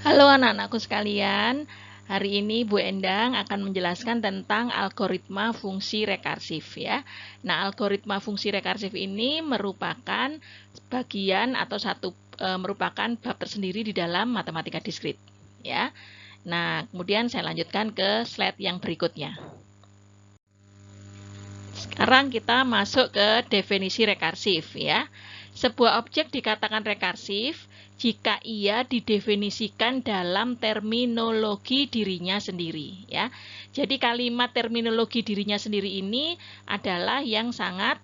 Halo anak-anakku sekalian, hari ini Bu Endang akan menjelaskan tentang algoritma fungsi rekarsif ya. Nah, algoritma fungsi rekarsif ini merupakan bagian atau merupakan bab tersendiri di dalam matematika diskrit ya. Nah, kemudian saya lanjutkan ke slide yang berikutnya. Sekarang kita masuk ke definisi rekarsif ya. Sebuah objek dikatakan rekarsif jika ia didefinisikan dalam terminologi dirinya sendiri ya. Jadi kalimat terminologi dirinya sendiri ini adalah yang sangat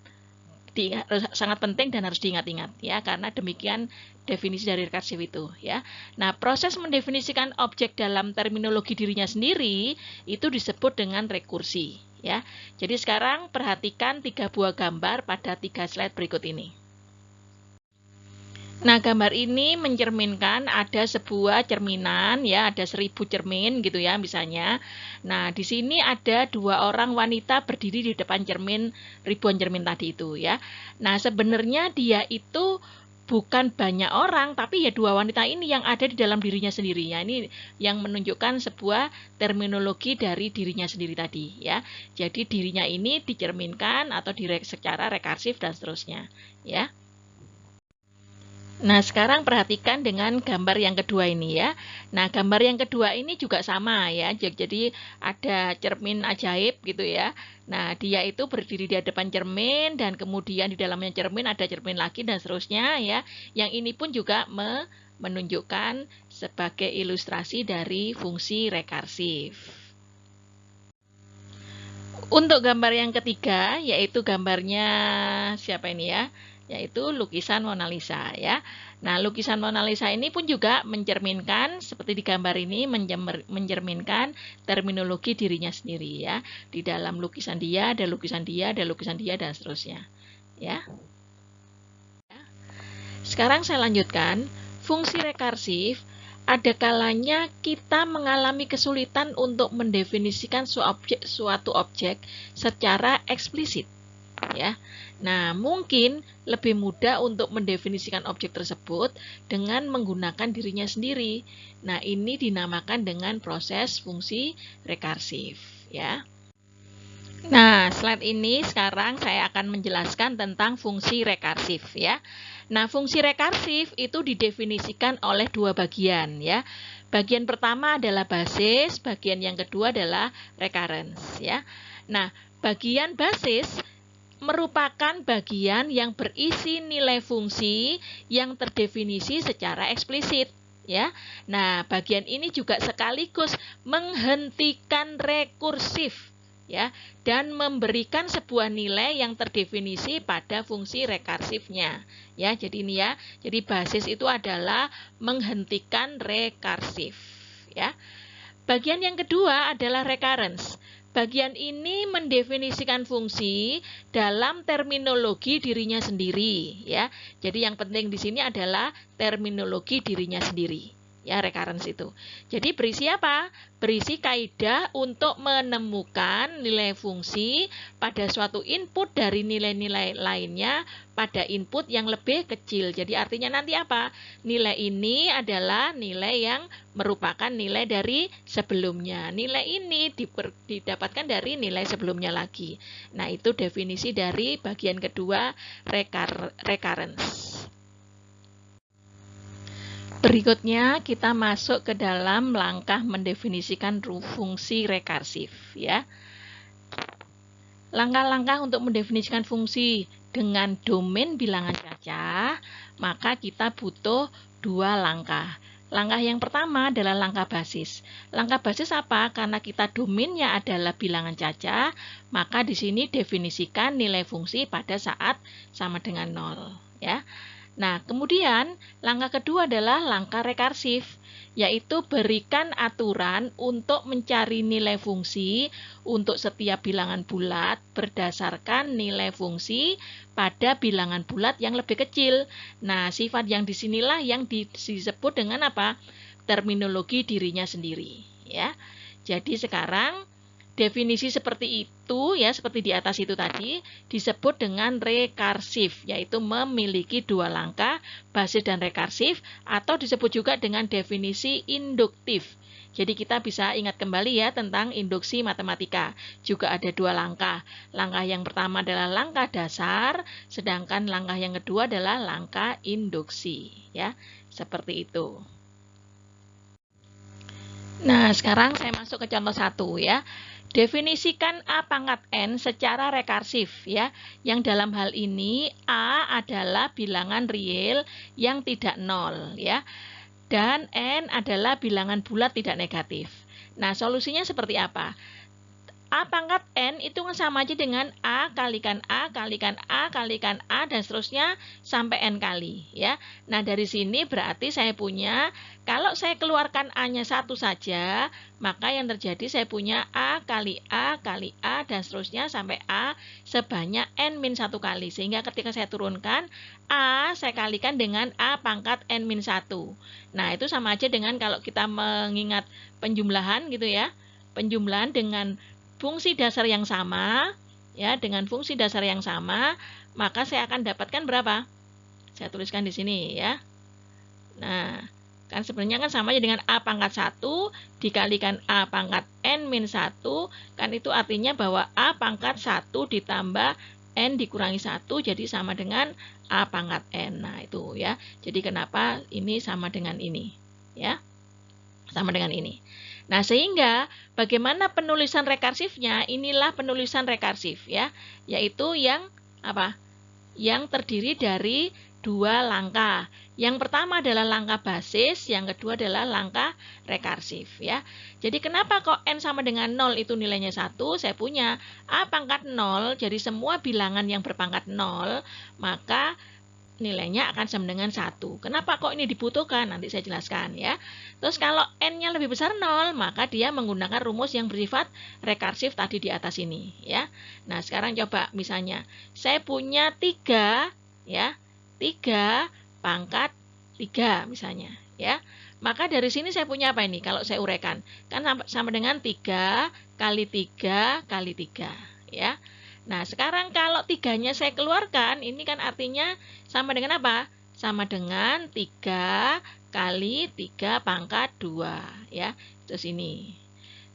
penting dan harus diingat-ingat ya, karena demikian definisi dari rekarsif itu ya. Nah, proses mendefinisikan objek dalam terminologi dirinya sendiri itu disebut dengan rekursi ya. Jadi sekarang perhatikan 3 buah gambar pada 3 slide berikut ini. Nah, gambar ini mencerminkan ada sebuah cerminan ya, ada 1000 cermin gitu ya misalnya. Nah, di sini ada 2 orang wanita berdiri di depan cermin, ribuan cermin tadi itu ya. Nah, sebenarnya dia itu bukan banyak orang, tapi ya 2 wanita ini yang ada di dalam dirinya sendiri ya. Ini yang menunjukkan sebuah terminologi dari dirinya sendiri tadi ya. Jadi dirinya ini dicerminkan atau secara rekarsif dan seterusnya ya. Nah, sekarang perhatikan dengan gambar yang kedua ini ya. Nah, gambar yang kedua ini juga sama ya. Jadi ada cermin ajaib gitu ya. Nah, dia itu berdiri di depan cermin dan kemudian di dalamnya cermin ada cermin lagi dan seterusnya ya. Yang ini pun juga menunjukkan sebagai ilustrasi dari fungsi rekarsif. Untuk gambar yang ketiga, yaitu gambarnya siapa ini ya? Yaitu lukisan Mona Lisa ya. Nah, lukisan Mona Lisa ini pun juga mencerminkan seperti di gambar ini mencerminkan terminologi dirinya sendiri ya. Di dalam lukisan dia ada lukisan dia, ada lukisan dia dan seterusnya. Ya. Sekarang saya lanjutkan, fungsi rekarsif ada kalanya kita mengalami kesulitan untuk mendefinisikan suatu objek secara eksplisit. Ya. Nah, mungkin lebih mudah untuk mendefinisikan objek tersebut dengan menggunakan dirinya sendiri. Nah, ini dinamakan dengan proses fungsi rekarsif, ya. Nah, slide ini sekarang saya akan menjelaskan tentang fungsi rekarsif ya. Nah, fungsi rekarsif itu didefinisikan oleh 2 bagian ya. Bagian pertama adalah basis, bagian yang kedua adalah recurrence ya. Nah, bagian basis merupakan bagian yang berisi nilai fungsi yang terdefinisi secara eksplisit ya. Nah, bagian ini juga sekaligus menghentikan rekursif ya, dan memberikan sebuah nilai yang terdefinisi pada fungsi rekarsifnya ya. Jadi ini ya, jadi basis itu adalah menghentikan rekarsif ya. Bagian yang kedua adalah recurrence. Bagian ini mendefinisikan fungsi dalam terminologi dirinya sendiri ya. Jadi yang penting di sini adalah terminologi dirinya sendiri ya, recurrence itu. Jadi berisi apa? Berisi kaidah untuk menemukan nilai fungsi pada suatu input dari nilai-nilai lainnya pada input yang lebih kecil. Jadi artinya nanti apa? Nilai ini adalah nilai yang merupakan nilai dari sebelumnya. Nilai ini didapatkan dari nilai sebelumnya lagi. Nah, itu definisi dari bagian kedua recurrence. Berikutnya kita masuk ke dalam langkah mendefinisikan fungsi rekarsif ya. Langkah-langkah untuk mendefinisikan fungsi dengan domain bilangan cacah, maka kita butuh 2 langkah. Langkah yang pertama adalah langkah basis. Langkah basis apa? Karena kita domainnya adalah bilangan cacah, maka di sini definisikan nilai fungsi pada saat sama dengan 0 ya. Nah, kemudian langkah kedua adalah langkah rekarsif, yaitu berikan aturan untuk mencari nilai fungsi untuk setiap bilangan bulat berdasarkan nilai fungsi pada bilangan bulat yang lebih kecil. Nah, sifat yang disinilah yang disebut dengan apa? Terminologi dirinya sendiri. Ya. Jadi sekarang definisi seperti itu ya, seperti di atas itu tadi, disebut dengan rekarsif, yaitu memiliki dua langkah, basis dan rekarsif, atau disebut juga dengan definisi induktif. Jadi kita bisa ingat kembali ya tentang induksi matematika. Juga ada dua langkah. Langkah yang pertama adalah langkah dasar, sedangkan langkah yang kedua adalah langkah induksi. Ya, seperti itu. Nah, sekarang saya masuk ke contoh 1 ya. Definisikan A pangkat N secara rekarsif ya. Yang dalam hal ini A adalah bilangan real yang tidak nol ya. Dan N adalah bilangan bulat tidak negatif. Nah, solusinya seperti apa? A pangkat N itu sama aja dengan A kalikan A kalikan A kalikan A dan seterusnya sampai N kali ya. Nah, dari sini berarti saya punya, kalau saya keluarkan A-nya satu saja, maka yang terjadi saya punya A kali A kali A dan seterusnya sampai A sebanyak N-1 kali. Sehingga ketika saya turunkan, A saya kalikan dengan A pangkat N-1. Nah, itu sama aja dengan kalau kita mengingat penjumlahan gitu ya. Penjumlahan dengan fungsi dasar yang sama, ya, dengan fungsi dasar yang sama, maka saya akan dapatkan berapa? Saya tuliskan di sini ya. Nah, kan sebenarnya kan sama aja dengan A pangkat 1 dikalikan A pangkat N-1, kan itu artinya bahwa A pangkat 1 ditambah N dikurangi 1 jadi sama dengan A pangkat N. Nah, itu ya. Jadi kenapa ini sama dengan ini? Ya. Sama dengan ini. Nah, sehingga bagaimana penulisan rekarsifnya? Inilah penulisan rekarsif ya, yaitu yang apa? Yang terdiri dari dua langkah. Yang pertama adalah langkah basis, yang kedua adalah langkah rekarsif ya. Jadi kenapa kok N sama dengan 0 itu nilainya 1? Saya punya A pangkat 0, jadi semua bilangan yang berpangkat 0, maka nilainya akan sama dengan 1. Kenapa kok ini dibutuhkan? Nanti saya jelaskan ya. Terus kalau N-nya lebih besar 0, maka dia menggunakan rumus yang bersifat rekarsif tadi di atas ini ya. Nah, sekarang coba misalnya saya punya 3 ya. 3 pangkat 3 misalnya ya. Maka dari sini saya punya apa ini? Kalau saya uraikan, kan sama dengan 3 kali 3 kali 3 ya. Nah, sekarang kalau 3-nya saya keluarkan, ini kan artinya sama dengan apa? Sama dengan 3 kali 3 pangkat 2 ya. Terus ini.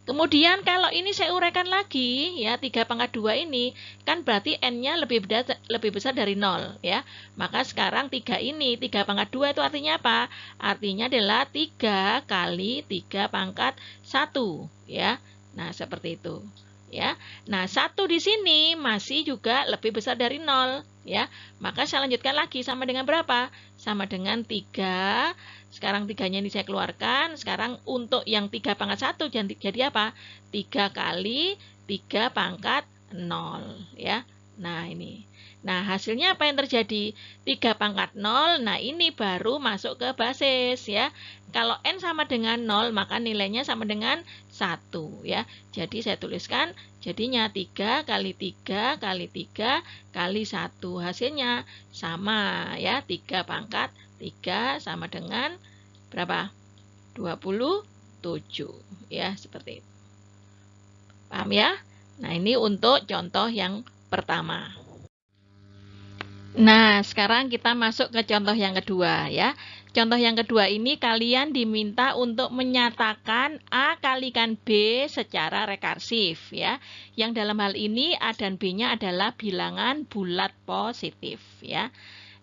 Kemudian kalau ini saya uraikan lagi ya, 3 pangkat 2 ini kan berarti N-nya lebih besar dari 0 ya. Maka sekarang 3 ini, 3 pangkat 2 itu artinya apa? Artinya adalah 3 kali 3 pangkat 1 ya. Nah, seperti itu. Ya. Nah, 1 di sini masih juga lebih besar dari 0 ya. Maka saya lanjutkan lagi sama dengan berapa? Sama dengan 3. Sekarang 3-nya ini saya keluarkan. Sekarang untuk yang 3 pangkat 1 jadi apa? 3 kali 3 pangkat 0 ya. Nah, ini. Nah, hasilnya apa yang terjadi? 3 pangkat 0, nah ini baru masuk ke basis ya. Kalau N sama dengan 0, maka nilainya sama dengan 1 ya. Jadi saya tuliskan jadinya 3 kali 3 kali 3 kali 1. Hasilnya sama ya, 3 pangkat 3 sama dengan berapa? 27 ya, seperti itu. Paham ya? Nah, ini untuk contoh yang pertama. Nah, sekarang kita masuk ke contoh yang kedua ya. Contoh yang kedua ini kalian diminta untuk menyatakan A kalikan B secara rekarsif ya. Yang dalam hal ini A dan B-nya adalah bilangan bulat positif ya.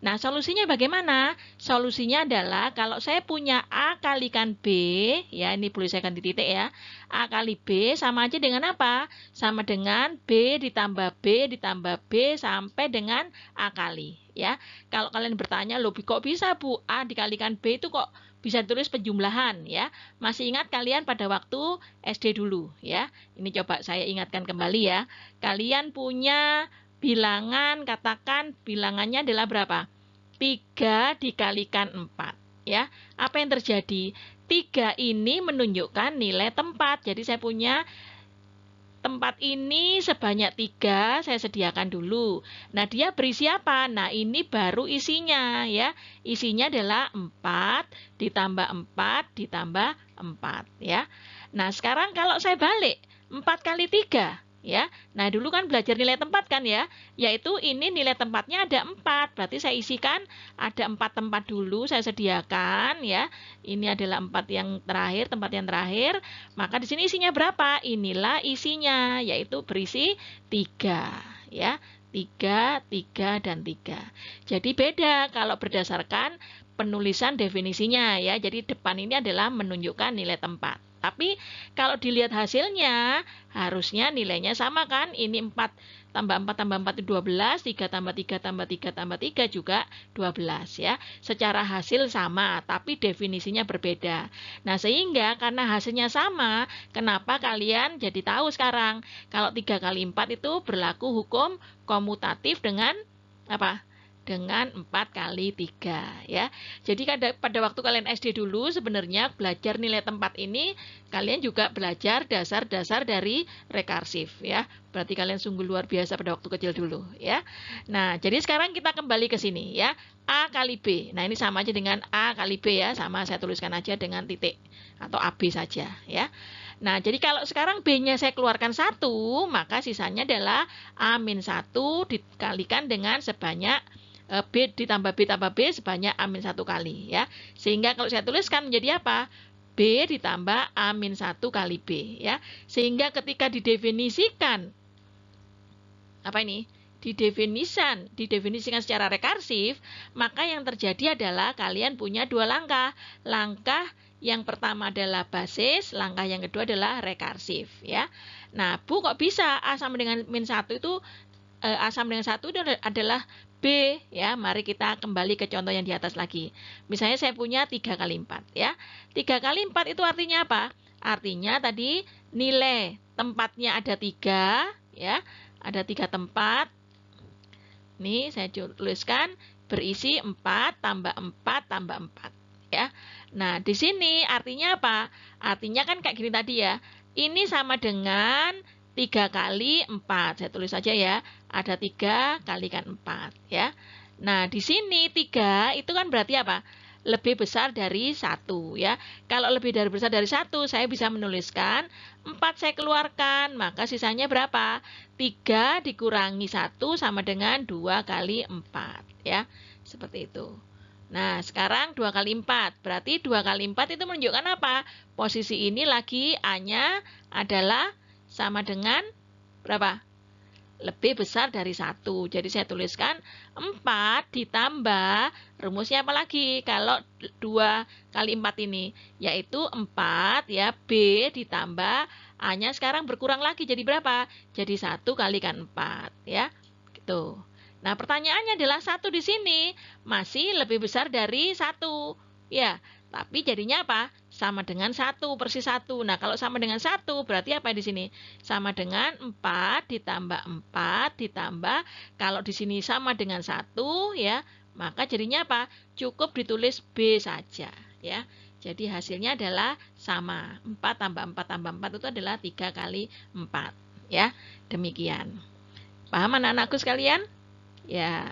Nah, solusinya bagaimana? Solusinya adalah kalau saya punya A kalikan B, ya ini boleh saya ganti titik ya. A kali B sama aja dengan apa? Sama dengan B ditambah B ditambah B sampai dengan A kali. Ya, kalau kalian bertanya, loh kok bisa Bu? A dikalikan B itu kok bisa tulis penjumlahan ya. Masih ingat kalian pada waktu SD dulu ya. Ini coba saya ingatkan kembali ya. Kalian punya bilangan, katakan bilangannya adalah berapa? 3 dikalikan 4 ya. Apa yang terjadi? 3 ini menunjukkan nilai tempat. Jadi saya punya tempat ini sebanyak 3 saya sediakan dulu. Nah, dia berisi apa? Nah, ini baru isinya ya. Isinya adalah 4 ditambah 4 ditambah 4 ya. Nah, sekarang kalau saya balik, 4 kali 3. Ya, nah dulu kan belajar nilai tempat kan ya, yaitu ini nilai tempatnya ada 4, berarti saya isikan ada 4 tempat dulu saya sediakan ya. Ini adalah 4 yang terakhir, tempat yang terakhir, maka di sini isinya berapa? Inilah isinya, yaitu berisi 3 ya. 3, 3, dan 3. Jadi beda kalau berdasarkan penulisan definisinya ya. Jadi depan ini adalah menunjukkan nilai tempat. Tapi kalau dilihat hasilnya, harusnya nilainya sama kan? Ini 4 tambah 4 tambah 4 itu 12, 3 tambah 3 tambah 3 tambah 3 juga 12 ya. Secara hasil sama, tapi definisinya berbeda. Nah, sehingga karena hasilnya sama, kenapa kalian jadi tahu sekarang kalau 3 kali 4 itu berlaku hukum komutatif dengan apa? Dengan 4 kali 3 ya. Jadi pada waktu kalian SD dulu sebenarnya belajar nilai tempat ini kalian juga belajar dasar-dasar dari rekarsif ya. Berarti kalian sungguh luar biasa pada waktu kecil dulu ya. Nah, jadi sekarang kita kembali ke sini ya. A kali B. Nah, ini sama aja dengan A kali B ya, sama saya tuliskan aja dengan titik atau AB saja ya. Nah, jadi kalau sekarang B-nya saya keluarkan 1, maka sisanya adalah A-1 dikalikan dengan sebanyak B ditambah B tambah B sebanyak A-1 kali ya. Sehingga kalau saya tuliskan menjadi apa? B ditambah A-1 kali B ya. Sehingga ketika didefinisikan apa ini? Didefinisikan secara rekarsif, maka yang terjadi adalah kalian punya 2 langkah. Langkah yang pertama adalah basis, langkah yang kedua adalah rekarsif ya. Nah, Bu kok bisa A sama dengan -1 itu A sama dengan 1 itu adalah B ya. Mari kita kembali ke contoh yang di atas lagi. Misalnya saya punya 3 kali 4 ya. 3 kali 4 itu artinya apa? Artinya tadi nilai tempatnya ada 3 ya. Ada 3 tempat. Nih saya tuliskan berisi 4 tambah 4 tambah 4 ya. Nah, di sini artinya apa? Artinya kan kayak gini tadi ya. Ini sama dengan 3 kali 4. Saya tulis saja ya. Ada 3 kalikan 4 ya. Nah, di sini 3 itu kan berarti apa? Lebih besar dari 1 ya. Kalau lebih besar dari 1, saya bisa menuliskan 4 saya keluarkan, maka sisanya berapa? 3 dikurangi 1 sama dengan 2 kali 4 ya. Seperti itu. Nah, sekarang 2 kali 4. Berarti 2 kali 4 itu menunjukkan apa? Posisi ini lagi A-nya adalah sama dengan berapa? Lebih besar dari 1. Jadi saya tuliskan 4 ditambah, rumusnya apa lagi? Kalau 2 kali 4 ini, yaitu 4 ya, B ditambah A-nya sekarang berkurang lagi jadi berapa? Jadi 1 kalikan 4 ya. Gitu. Nah, pertanyaannya adalah 1 di sini masih lebih besar dari 1. Ya, tapi jadinya apa? Sama dengan 1, persis 1. Nah, kalau sama dengan 1, berarti apa di sini? Sama dengan 4 ditambah 4 ditambah, kalau di sini sama dengan 1, ya, maka jadinya apa? Cukup ditulis B saja, ya. Jadi hasilnya adalah sama. 4 tambah 4 tambah 4 itu adalah 3 kali 4, ya. Demikian. Paham anak-anakku sekalian? Ya.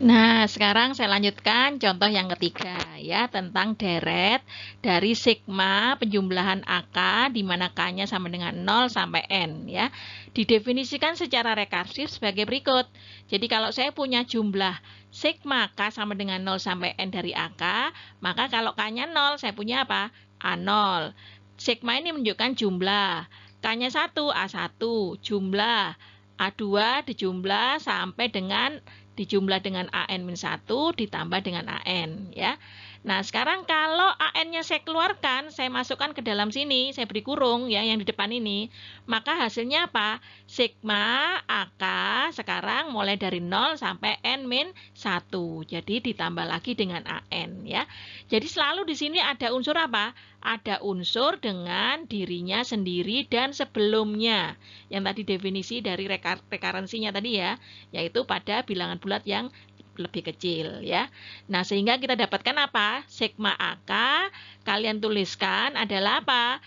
Nah, sekarang saya lanjutkan contoh yang ketiga ya, tentang deret dari sigma penjumlahan AK di mana K-nya sama dengan 0 sampai N ya. Didefinisikan secara rekarsif sebagai berikut. Jadi kalau saya punya jumlah sigma K sama dengan 0 sampai N dari AK, maka kalau K-nya 0, saya punya apa? A0. Sigma ini menunjukkan jumlah. K-nya 1, A1, jumlah. A2 dijumlah sampai dengan dijumlah dengan AN-1 ditambah dengan AN ya. Nah, sekarang kalau AN-nya saya keluarkan, saya masukkan ke dalam sini, saya beri kurung ya yang di depan ini, maka hasilnya apa? Sigma AK sekarang mulai dari 0 sampai N-1. Jadi ditambah lagi dengan AN ya. Jadi selalu di sini ada unsur apa? Ada unsur dengan dirinya sendiri dan sebelumnya. Yang tadi definisi dari rekarensinya tadi ya, yaitu pada bilangan bulat yang lebih kecil ya. Nah, sehingga kita dapatkan apa? Sigma AK kalian tuliskan adalah apa?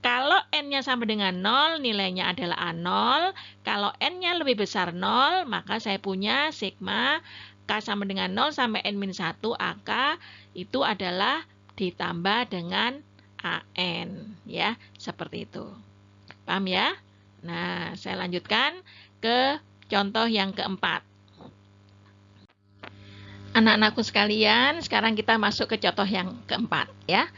Kalau N-nya sama dengan 0, nilainya adalah A0. Kalau N-nya lebih besar 0, maka saya punya sigma K sama dengan 0 sampai N-1 AK itu adalah ditambah dengan AN, ya, seperti itu. Paham ya? Nah, saya lanjutkan ke contoh yang keempat. Anak-anakku sekalian, sekarang kita masuk ke contoh yang keempat, ya.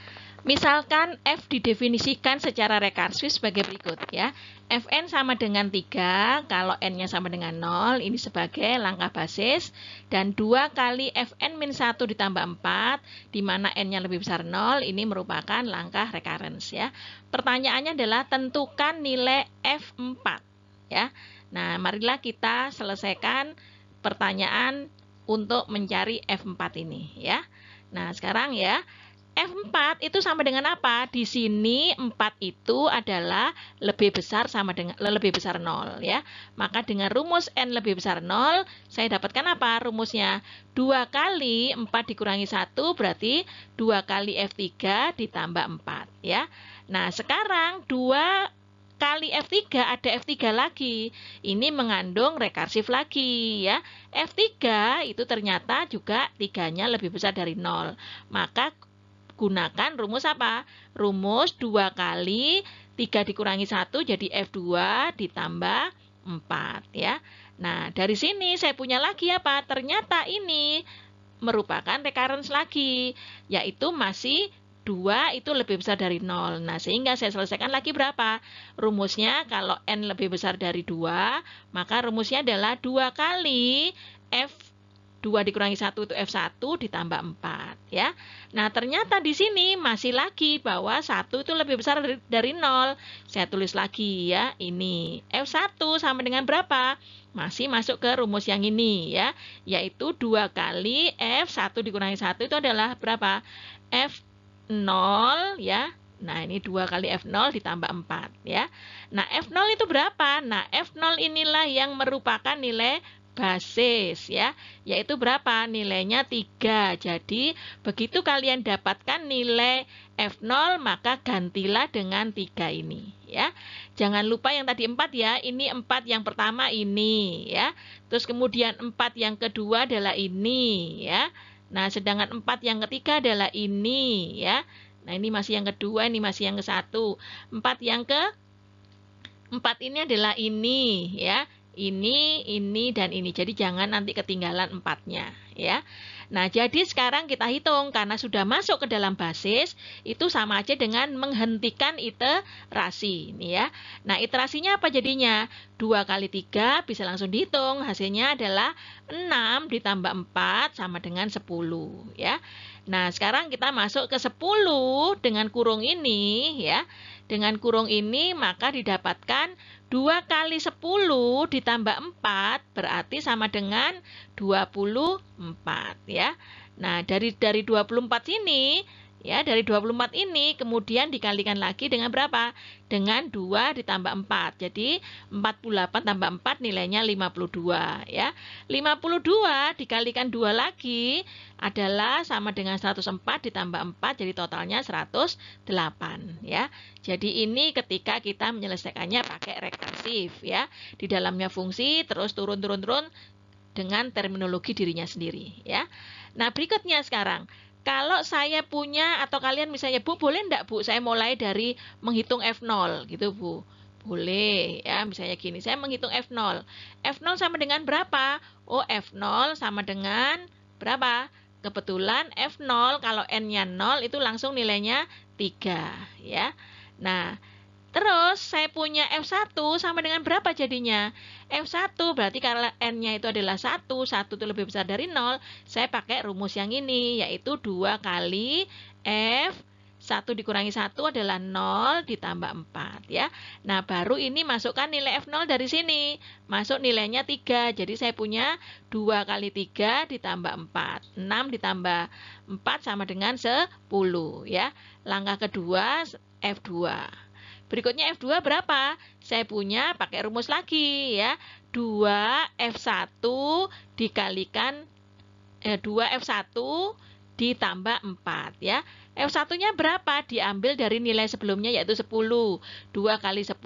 Misalkan F didefinisikan secara rekarsif sebagai berikut, ya. Fn sama dengan 3, kalau N-nya sama dengan 0, ini sebagai langkah basis, dan 2 kali Fn min 1 ditambah 4, di mana N-nya lebih besar 0, ini merupakan langkah recurrence, ya. Pertanyaannya adalah tentukan nilai F4, ya. Nah, marilah kita selesaikan pertanyaan untuk mencari F4 ini, ya. Nah, sekarang ya, F4 itu sama dengan apa? Di sini 4 itu adalah lebih besar sama dengan lebih besar 0, ya. Maka dengan rumus N lebih besar 0, saya dapatkan apa rumusnya? 2 kali 4 dikurangi 1 berarti 2 kali F3 ditambah 4, ya. Nah, sekarang 2 kali F3 ada F3 lagi. Ini mengandung rekarsif lagi, ya. F3 itu ternyata juga 3-nya lebih besar dari 0. Maka gunakan rumus apa? Rumus 2 kali 3 dikurangi 1 jadi F2 ditambah 4, ya. Nah, dari sini saya punya lagi apa? Ternyata ini merupakan recurrence lagi, yaitu masih 2 itu lebih besar dari 0. Nah, sehingga saya selesaikan lagi berapa? Rumusnya kalau N lebih besar dari 2, maka rumusnya adalah 2 kali F2 dikurangi 1 itu F1 ditambah 4, ya. Nah, ternyata di sini masih lagi bahwa 1 itu lebih besar dari 0. Saya tulis lagi, ya. Ini F1 sama dengan berapa? Masih masuk ke rumus yang ini, ya. Yaitu 2 kali F1 dikurangi 1 itu adalah berapa? F0, ya. Nah, ini 2 kali F0 ditambah 4, ya. Nah, F0 itu berapa? Nah, F0 inilah yang merupakan nilai basis, ya, yaitu berapa? Nilainya 3. Jadi, begitu kalian dapatkan nilai F0, maka gantilah dengan 3 ini, ya. Jangan lupa yang tadi 4, ya. Ini 4 yang pertama ini, ya. Terus kemudian 4 yang kedua adalah ini, ya. Nah, sedangkan 4 yang ketiga adalah ini, ya. Nah, ini masih yang kedua, ini masih yang ke-1. 4 yang ke-4 ini adalah ini, ya. Ini, dan ini. Jadi jangan nanti ketinggalan 4-nya, ya. Nah, jadi sekarang kita hitung karena sudah masuk ke dalam basis, itu sama aja dengan menghentikan iterasi, nih ya. Nah, iterasinya apa jadinya? 2 kali 3 bisa langsung dihitung, hasilnya adalah 6 ditambah 4 sama dengan 10, ya. Nah, sekarang kita masuk ke 10 dengan kurung ini, ya. Dengan kurung ini maka didapatkan 2 kali 10 ditambah 4 berarti sama dengan 24, ya. Nah, dari 24 sini, ya, dari 24 ini kemudian dikalikan lagi dengan berapa? Dengan 2 ditambah 4. Jadi 48 tambah 4 nilainya 52, ya. 52 dikalikan 2 lagi adalah sama dengan 104 ditambah 4 jadi totalnya 108, ya. Jadi ini ketika kita menyelesaikannya pakai rekarsif, ya. Di dalamnya fungsi terus turun dengan terminologi dirinya sendiri, ya. Nah, berikutnya sekarang kalau saya punya atau kalian misalnya, Bu, boleh enggak, Bu, saya mulai dari menghitung F0 gitu, Bu. Boleh, ya, misalnya gini, saya menghitung F0. F0 sama dengan berapa? Oh, F0 sama dengan berapa? Kebetulan F0 kalau N-nya 0 itu langsung nilainya 3, ya. Nah, terus saya punya F1 sama dengan berapa jadinya? F1 berarti kalau N-nya itu adalah 1 itu lebih besar dari 0, saya pakai rumus yang ini, yaitu 2 kali F1 dikurangi 1 adalah 0 ditambah 4, ya. Nah, baru ini masukkan nilai F0 dari sini. Masuk nilainya 3, jadi saya punya 2 kali 3 ditambah 4. 6 ditambah 4 sama dengan 10, ya. Langkah kedua F2. Berikutnya F2 berapa? Saya punya pakai rumus lagi, ya. 2 F1 dikalikan 2 F1 ditambah 4 ya. F1-nya berapa? Diambil dari nilai sebelumnya yaitu 10. 2 kali 10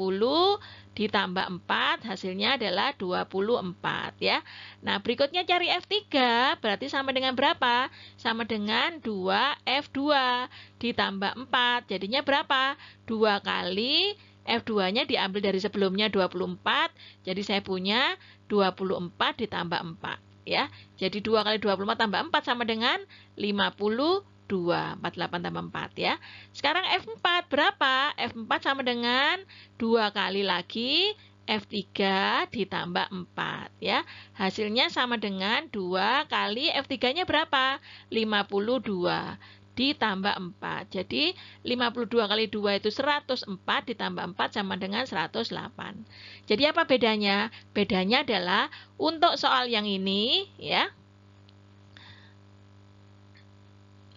ditambah 4 hasilnya adalah 24 ya. Nah, berikutnya cari F3 berarti sama dengan berapa? Sama dengan 2F2 ditambah 4. Jadinya berapa? 2 kali F2-nya diambil dari sebelumnya 24. Jadi saya punya 24 ditambah 4 ya. Jadi 2 kali 24 tambah 4 sama dengan 52. 48 tambah 4 ya. Sekarang F4 berapa? F4 sama dengan 2 kali lagi F3 ditambah 4 ya. Hasilnya sama dengan 2 kali F3-nya berapa? 52 ditambah 4. Jadi 52 kali 2 itu 104 ditambah 4 sama dengan 108. Jadi apa bedanya? Bedanya adalah untuk soal yang ini ya.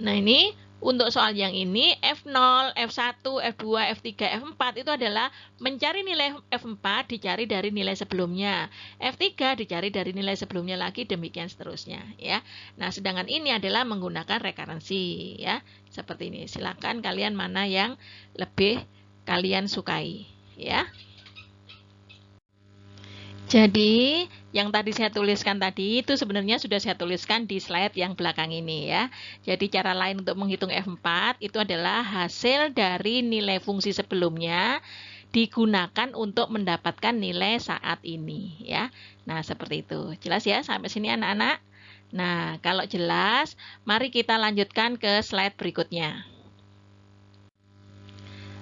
Nah, ini untuk soal yang ini F0, F1, F2, F3, F4 itu adalah mencari nilai F4 dicari dari nilai sebelumnya. F3 dicari dari nilai sebelumnya lagi, demikian seterusnya ya. Nah, sedangkan ini adalah menggunakan rekarensi ya. Seperti ini. Silakan kalian mana yang lebih kalian sukai ya. Jadi, yang tadi saya tuliskan tadi itu sebenarnya sudah saya tuliskan di slide yang belakang ini ya. Jadi cara lain untuk menghitung F4 itu adalah hasil dari nilai fungsi sebelumnya digunakan untuk mendapatkan nilai saat ini ya. Nah, seperti itu. Jelas ya sampai sini anak-anak? Nah, kalau jelas, mari kita lanjutkan ke slide berikutnya.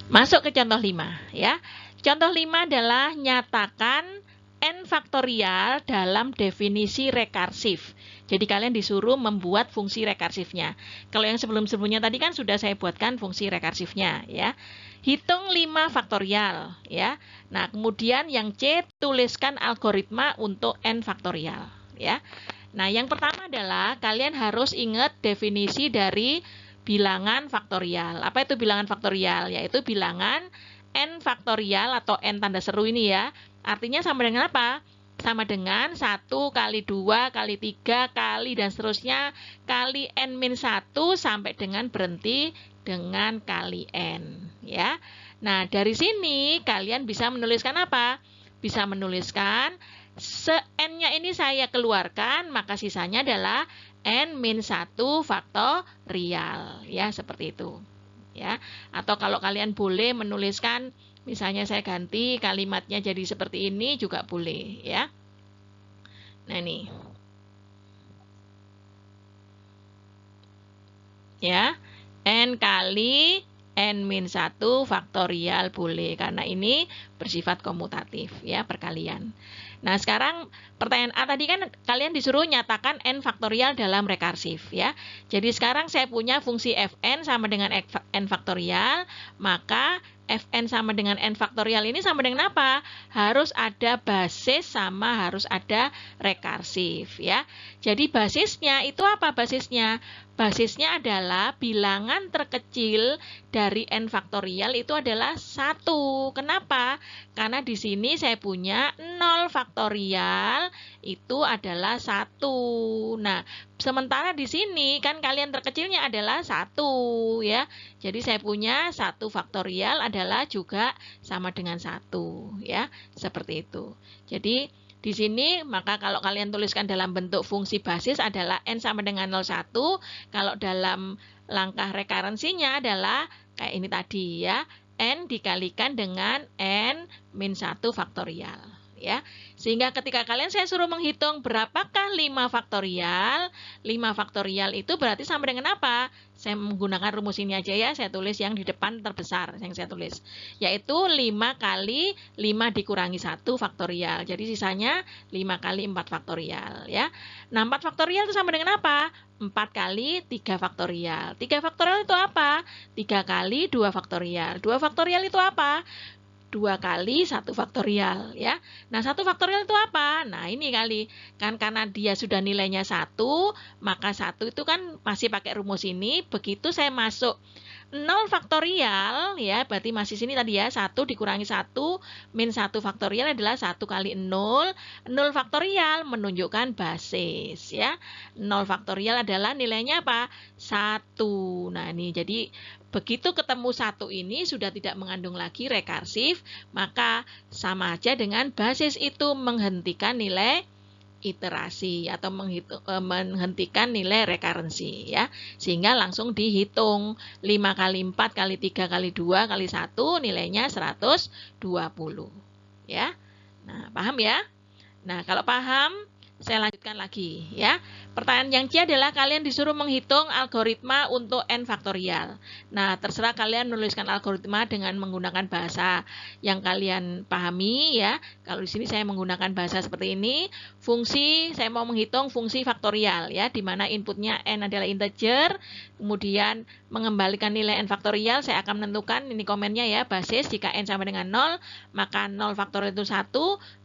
Masuk ke contoh 5 ya. Contoh 5 adalah nyatakan N faktorial dalam definisi rekarsif. Jadi kalian disuruh membuat fungsi rekarsifnya. Kalau yang sebelum-sebelumnya tadi kan sudah saya buatkan fungsi rekarsifnya ya. Hitung 5 faktorial ya. Nah, kemudian yang C tuliskan algoritma untuk N faktorial ya. Nah, yang pertama adalah kalian harus ingat definisi dari bilangan faktorial. Apa itu bilangan faktorial? Yaitu bilangan N faktorial atau N tanda seru ini ya. Artinya sama dengan apa? Sama dengan 1 kali 2 kali 3 kali dan seterusnya kali N-1 sampai dengan berhenti dengan kali N ya. Nah, dari sini kalian bisa menuliskan apa? Bisa menuliskan N-nya ini saya keluarkan, maka sisanya adalah N-1 faktorial ya, seperti itu ya. Atau kalau kalian boleh menuliskan, misalnya saya ganti kalimatnya jadi seperti ini juga boleh ya. Nah, ini ya, N kali N-1 faktorial boleh karena ini bersifat komutatif ya, perkalian. Nah, sekarang pertanyaan A tadi kan kalian disuruh nyatakan N faktorial dalam rekarsif ya. Jadi sekarang saya punya fungsi Fn sama dengan N faktorial, maka Fn sama dengan N faktorial ini sama dengan apa? Harus ada basis sama harus ada rekarsif ya. Jadi basisnya itu apa basisnya? Basisnya adalah bilangan terkecil dari N faktorial itu adalah 1. Kenapa? Karena di sini saya punya 0 faktorial itu adalah 1. Nah, sementara di sini kan kalian terkecilnya adalah 1 ya. Jadi saya punya 1 faktorial adalah juga sama dengan 1 ya. Seperti itu. Jadi di sini maka kalau kalian tuliskan dalam bentuk fungsi basis adalah N sama dengan 0,1. Kalau dalam langkah rekarensinya adalah kayak ini tadi ya. N dikalikan dengan N-1 faktorial ya. Sehingga ketika kalian saya suruh menghitung berapakah 5 faktorial, 5 faktorial itu berarti sama dengan apa? Saya menggunakan rumus ini aja ya, saya tulis yang di depan terbesar yang saya tulis. Yaitu 5 kali 5 dikurangi 1 faktorial. Jadi sisanya 5 kali 4 faktorial ya. Nah, 4 faktorial itu sama dengan apa? 4 kali 3 faktorial. 3 faktorial itu apa? 3 kali 2 faktorial. 2 faktorial itu apa? 2 kali 1 faktorial ya. Nah, 1 faktorial itu apa? Nah, ini kali. Kan karena dia sudah nilainya 1, maka 1 itu kan masih pakai rumus ini. Begitu saya masuk 0 faktorial ya, berarti masih sini tadi ya, 1 dikurangi 1 min 1 faktorial adalah 1 kali 0. 0 faktorial menunjukkan basis ya. 0 faktorial adalah nilainya apa? 1. Nah, ini jadi begitu ketemu 1 ini sudah tidak mengandung lagi rekarsif, maka sama aja dengan basis itu menghentikan nilai iterasi atau menghentikan nilai rekarensi ya, sehingga langsung dihitung 5 kali 4 kali 3 kali 2 kali 1 nilainya 120 ya. Nah, paham ya? Nah, kalau paham saya lanjutkan lagi ya. Pertanyaan yang C adalah kalian disuruh menghitung algoritma untuk n faktorial. Nah, terserah kalian menuliskan algoritma dengan menggunakan bahasa yang kalian pahami ya. Kalau di sini saya menggunakan bahasa seperti ini, fungsi saya mau menghitung fungsi faktorial ya, di mana inputnya n adalah integer, kemudian mengembalikan nilai n faktorial, saya akan menentukan ini komennya ya, basis jika n sama dengan 0, maka 0 faktorial itu 1,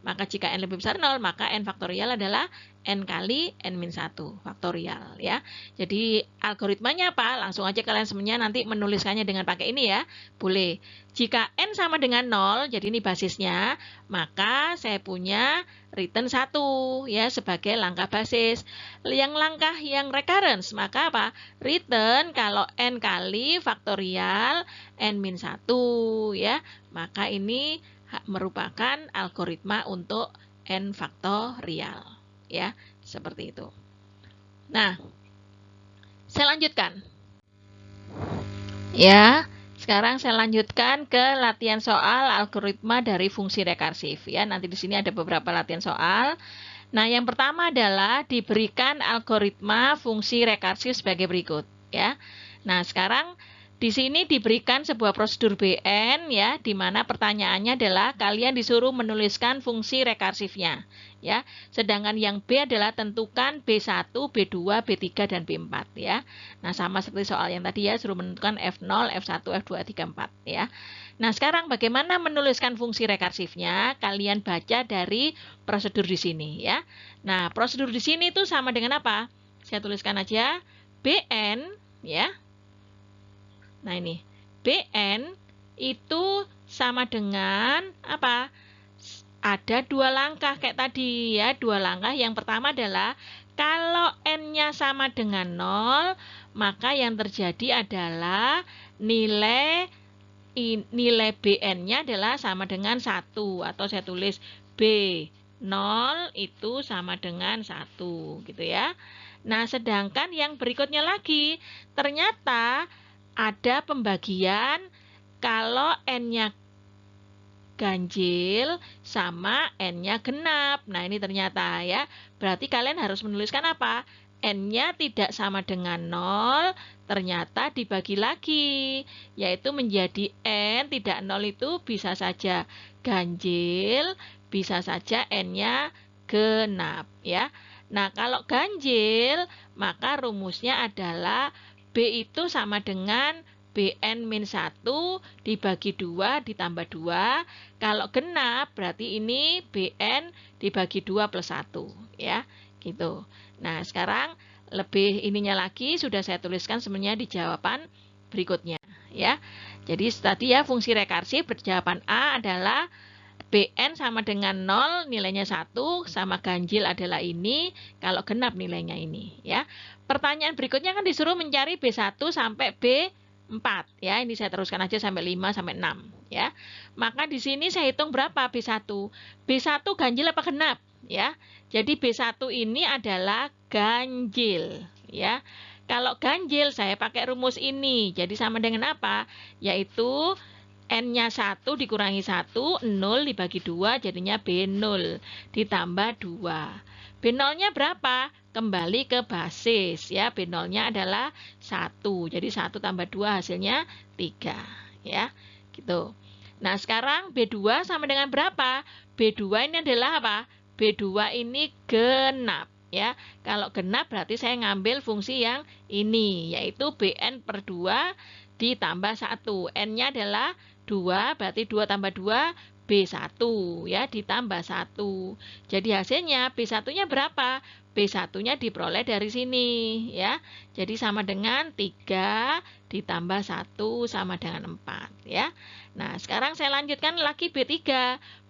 maka jika n lebih besar 0, maka n faktorial adalah n kali n-1 faktorial ya. Jadi algoritmanya apa? Langsung aja kalian semuanya nanti menuliskannya dengan pakai ini ya. Boleh. Jika n sama dengan 0, jadi ini basisnya, maka saya punya return 1 ya sebagai langkah basis. Yang langkah yang recurrence, maka apa? Return kalau n kali faktorial n-1 ya. Maka ini merupakan algoritma untuk n faktorial. Ya, seperti itu. Nah, saya lanjutkan. Ya, sekarang saya lanjutkan ke latihan soal algoritma dari fungsi rekarsif. Ya, nanti di sini ada beberapa latihan soal. Nah, yang pertama adalah diberikan algoritma fungsi rekarsif sebagai berikut. Ya, nah sekarang di sini diberikan sebuah prosedur BN ya, di mana pertanyaannya adalah kalian disuruh menuliskan fungsi rekarsifnya ya. Sedangkan yang B adalah tentukan B1, B2, B3 dan B4 ya. Nah, sama seperti soal yang tadi ya, suruh menentukan F0, F1, F2, 3, 4 ya. Nah, sekarang bagaimana menuliskan fungsi rekarsifnya? Kalian baca dari prosedur di sini ya. Nah, prosedur di sini itu sama dengan apa? Saya tuliskan aja BN ya. Nah, ini BN itu sama dengan apa? Ada dua langkah kayak tadi ya, dua langkah. Yang pertama adalah kalau n-nya sama dengan 0, maka yang terjadi adalah nilai BN-nya adalah sama dengan 1, atau saya tulis B0 itu sama dengan 1 gitu ya. Nah, sedangkan yang berikutnya lagi, ternyata ada pembagian kalau n-nya ganjil sama n-nya genap. Nah, ini ternyata ya. Berarti kalian harus menuliskan apa? N-nya tidak sama dengan 0, ternyata dibagi lagi. Yaitu menjadi n tidak 0 itu bisa saja ganjil, bisa saja n-nya genap ya. Nah, kalau ganjil, maka rumusnya adalah B itu sama dengan Bn-1 dibagi 2 ditambah 2. Kalau genap berarti ini Bn dibagi 2 plus 1 ya, gitu. Nah, sekarang lebih ininya lagi sudah saya tuliskan sebenarnya di jawaban berikutnya ya. Jadi tadi ya fungsi rekarsif jawaban A adalah Bn sama dengan 0, nilainya 1, sama ganjil adalah ini, kalau genap nilainya ini ya. Pertanyaan berikutnya kan disuruh mencari B1 sampai B4 ya. Ini saya teruskan aja sampai 5 sampai 6 ya. Maka di sini saya hitung berapa B1? B1 ganjil apa genap ya? Jadi B1 ini adalah ganjil ya. Kalau ganjil saya pakai rumus ini. Jadi sama dengan apa? Yaitu n-nya 1 dikurangi 1, 0 dibagi 2 jadinya B0 ditambah 2. B0-nya berapa? Kembali ke basis ya. B0-nya adalah 1. Jadi 1 tambah 2 hasilnya 3 ya. Gitu. Nah, sekarang B2 sama dengan berapa? B2 ini adalah apa? B2 ini genap ya. Kalau genap berarti saya ngambil fungsi yang ini, yaitu Bn per 2 ditambah 1. N-nya adalah 2, berarti 2 tambah 2, B1 ya, ditambah 1. Jadi hasilnya B1-nya berapa? B1-nya diperoleh dari sini ya. Jadi sama dengan 3 ditambah 1 sama dengan 4 ya. Nah, sekarang saya lanjutkan lagi B3.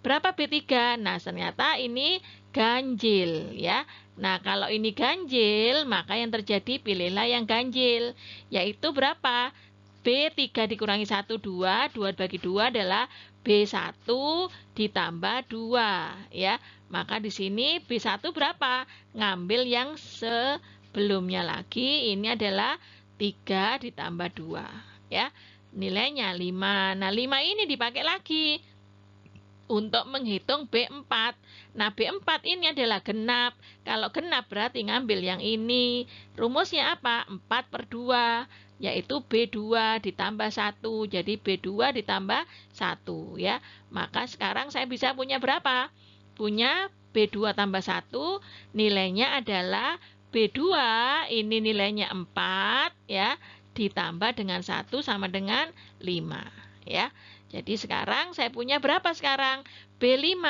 Berapa B3? Nah, ternyata ini ganjil ya. Nah, kalau ini ganjil, maka yang terjadi pilihlah yang ganjil, yaitu berapa? B3 dikurangi 1, 2, 2 bagi 2 adalah B1 ditambah 2 ya. Maka di sini B1 berapa? Ngambil yang sebelumnya lagi, ini adalah 3 ditambah 2 ya. Nilainya 5. Nah, 5 ini dipakai lagi untuk menghitung B4. Nah, B4 ini adalah genap. Kalau genap berarti ngambil yang ini. Rumusnya apa? 4/2, yaitu B2 ditambah 1. Jadi B2 ditambah 1 ya. Maka sekarang saya bisa punya berapa? Punya B2 tambah 1, nilainya adalah B2, ini nilainya 4 ya, ditambah dengan 1 sama dengan 5 ya. Jadi sekarang saya punya berapa sekarang? B5.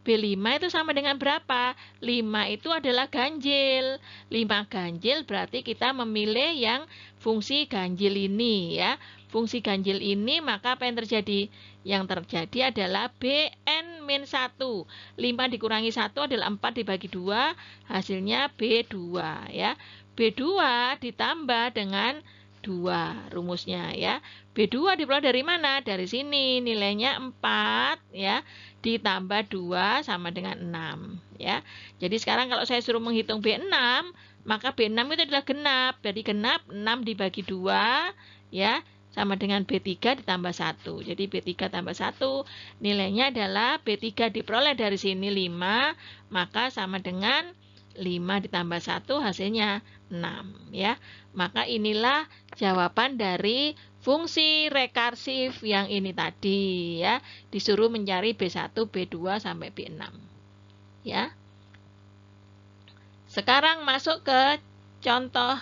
B5 itu sama dengan berapa? 5 itu adalah ganjil. 5 ganjil berarti kita memilih yang fungsi ganjil ini ya. Fungsi ganjil ini maka apa yang terjadi? Yang terjadi adalah Bn-1. 5 dikurangi 1 adalah 4 dibagi 2, hasilnya B2 ya. B2 ditambah dengan 2 rumusnya ya. B2 diperoleh dari mana? Dari sini. Nilainya 4 ya, ditambah 2 sama dengan 6 ya. Jadi sekarang kalau saya suruh menghitung B6, maka B6 itu adalah genap. Jadi genap 6 dibagi 2 ya, sama dengan B3 ditambah 1. Jadi B3 tambah 1 nilainya adalah B3 diperoleh dari sini 5, maka sama dengan 5 ditambah 1 hasilnya 6 ya. Maka inilah jawaban dari fungsi rekarsif yang ini tadi ya. Disuruh mencari B1, B2 sampai B6 ya. Sekarang masuk ke contoh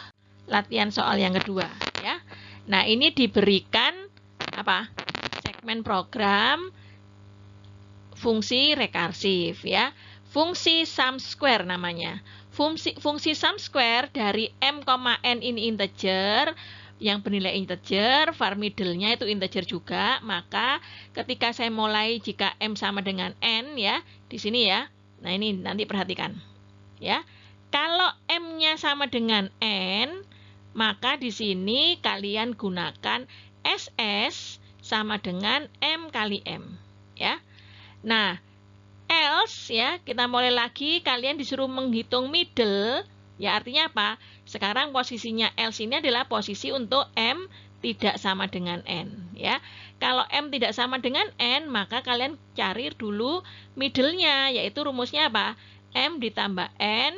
latihan soal yang kedua ya. Nah, ini diberikan apa? Segmen program fungsi rekarsif ya. Fungsi sum square namanya. Fungsi sum square dari m, n ini integer, yang bernilai integer, var middle-nya itu integer juga, maka ketika saya mulai jika m sama dengan n ya, di sini ya. Nah, ini nanti perhatikan. Ya. Kalau m-nya sama dengan n, maka di sini kalian gunakan SS sama dengan m kali m, ya. Nah, else ya, kita mulai lagi, kalian disuruh menghitung middle, ya artinya apa? Sekarang posisinya else ini adalah posisi untuk m tidak sama dengan n, ya. Kalau m tidak sama dengan n, maka kalian cari dulu middle-nya, yaitu rumusnya apa? M ditambah n,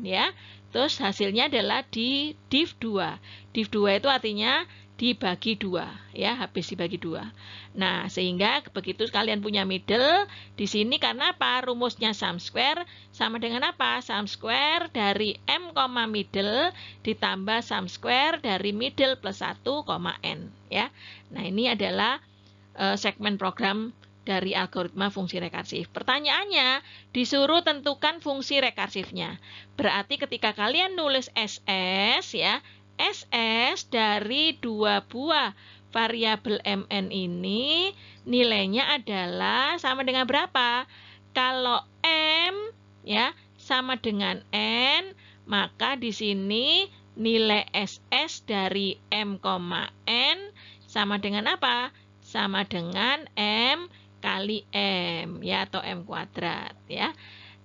ya. Terus hasilnya adalah di div 2. Div 2 itu artinya dibagi 2 ya, habis dibagi 2. Nah, sehingga begitu kalian punya middle di sini karena apa? Rumusnya sum square sama dengan apa? Sum square dari m, middle ditambah sum square dari middle plus 1, n ya. Nah, ini adalah segmen program dari algoritma fungsi rekarsif. Pertanyaannya, disuruh tentukan fungsi rekarsifnya. Berarti ketika kalian nulis SS ya, SS dari 2 buah variabel mn ini nilainya adalah sama dengan berapa? Kalau m ya sama dengan n, maka di sini nilai SS dari m, n sama dengan apa? Sama dengan m kali m ya, atau m kuadrat ya.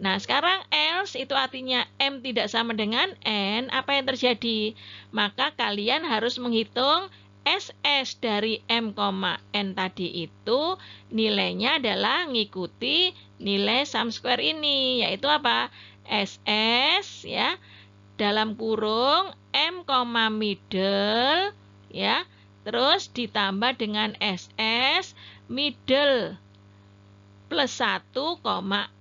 Nah, sekarang else itu artinya m tidak sama dengan n, apa yang terjadi? Maka kalian harus menghitung SS dari m, n tadi itu nilainya adalah ngikuti nilai sum square ini, yaitu apa? SS ya dalam kurung m, middle ya, terus ditambah dengan SS middle plus 1,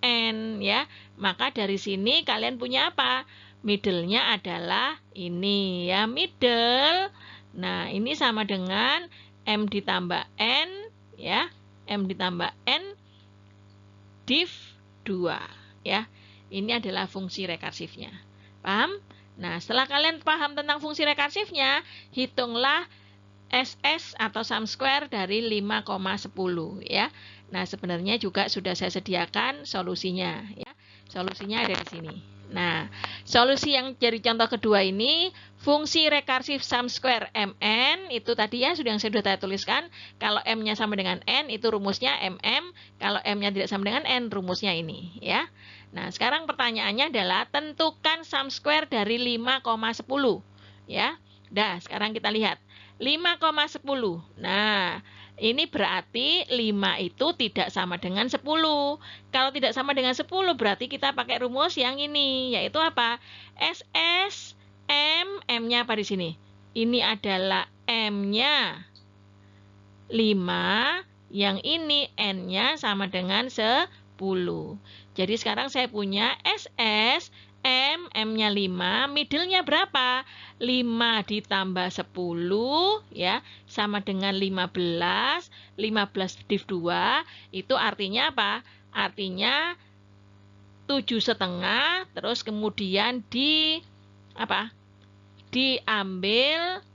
n ya. Maka dari sini kalian punya apa? Middle-nya adalah ini ya, middle. Nah, ini sama dengan m ditambah n ya, m ditambah n div 2 ya. Ini adalah fungsi rekarsifnya. Paham? Nah, setelah kalian paham tentang fungsi rekarsifnya, hitunglah SS atau sum square dari 5,10 ya. Nah, sebenarnya juga sudah saya sediakan solusinya ya. Solusinya ada di sini. Nah, solusi yang jadi contoh kedua ini, fungsi rekarsif sum square mn, itu tadi ya yang sudah saya tuliskan. Kalau m-nya sama dengan n, itu rumusnya mm. Kalau m-nya tidak sama dengan n, rumusnya ini ya. Nah, sekarang pertanyaannya adalah tentukan sum square dari 5,10 ya. Nah, sekarang kita lihat 5,10. Nah, ini berarti 5 itu tidak sama dengan 10. Kalau tidak sama dengan 10 berarti kita pakai rumus yang ini, yaitu apa? SS M, M-nya apa di sini? Ini adalah M-nya 5, yang ini N-nya sama dengan 10. Jadi sekarang saya punya SS M, M-nya 5, middle-nya berapa? 5 ditambah 10 ya, sama dengan 15. 15 div 2 itu artinya apa? Artinya 7,5, terus kemudian diambil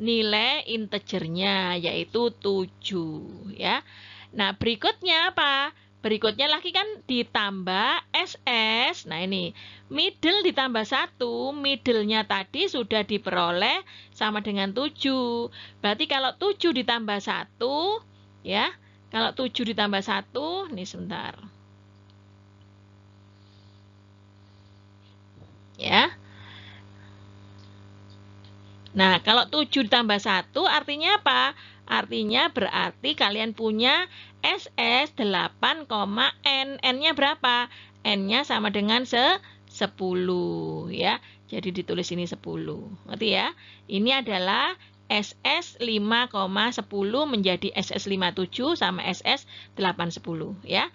nilai integernya yaitu 7 ya. Nah, berikutnya apa? Berikutnya lagi kan ditambah SS. Nah, ini middle ditambah 1. Middle-nya tadi sudah diperoleh sama dengan 7. Berarti kalau 7 ditambah 1 ya. Kalau 7 ditambah 1, nih sebentar. Ya. Nah, kalau 7 ditambah 1 artinya apa? Artinya berarti kalian punya SS 8,N. N-nya berapa? N-nya sama dengan 10 ya. Jadi ditulis ini 10. Ngerti ya? Ini adalah SS 5,10 menjadi SS 57 sama SS 810 ya.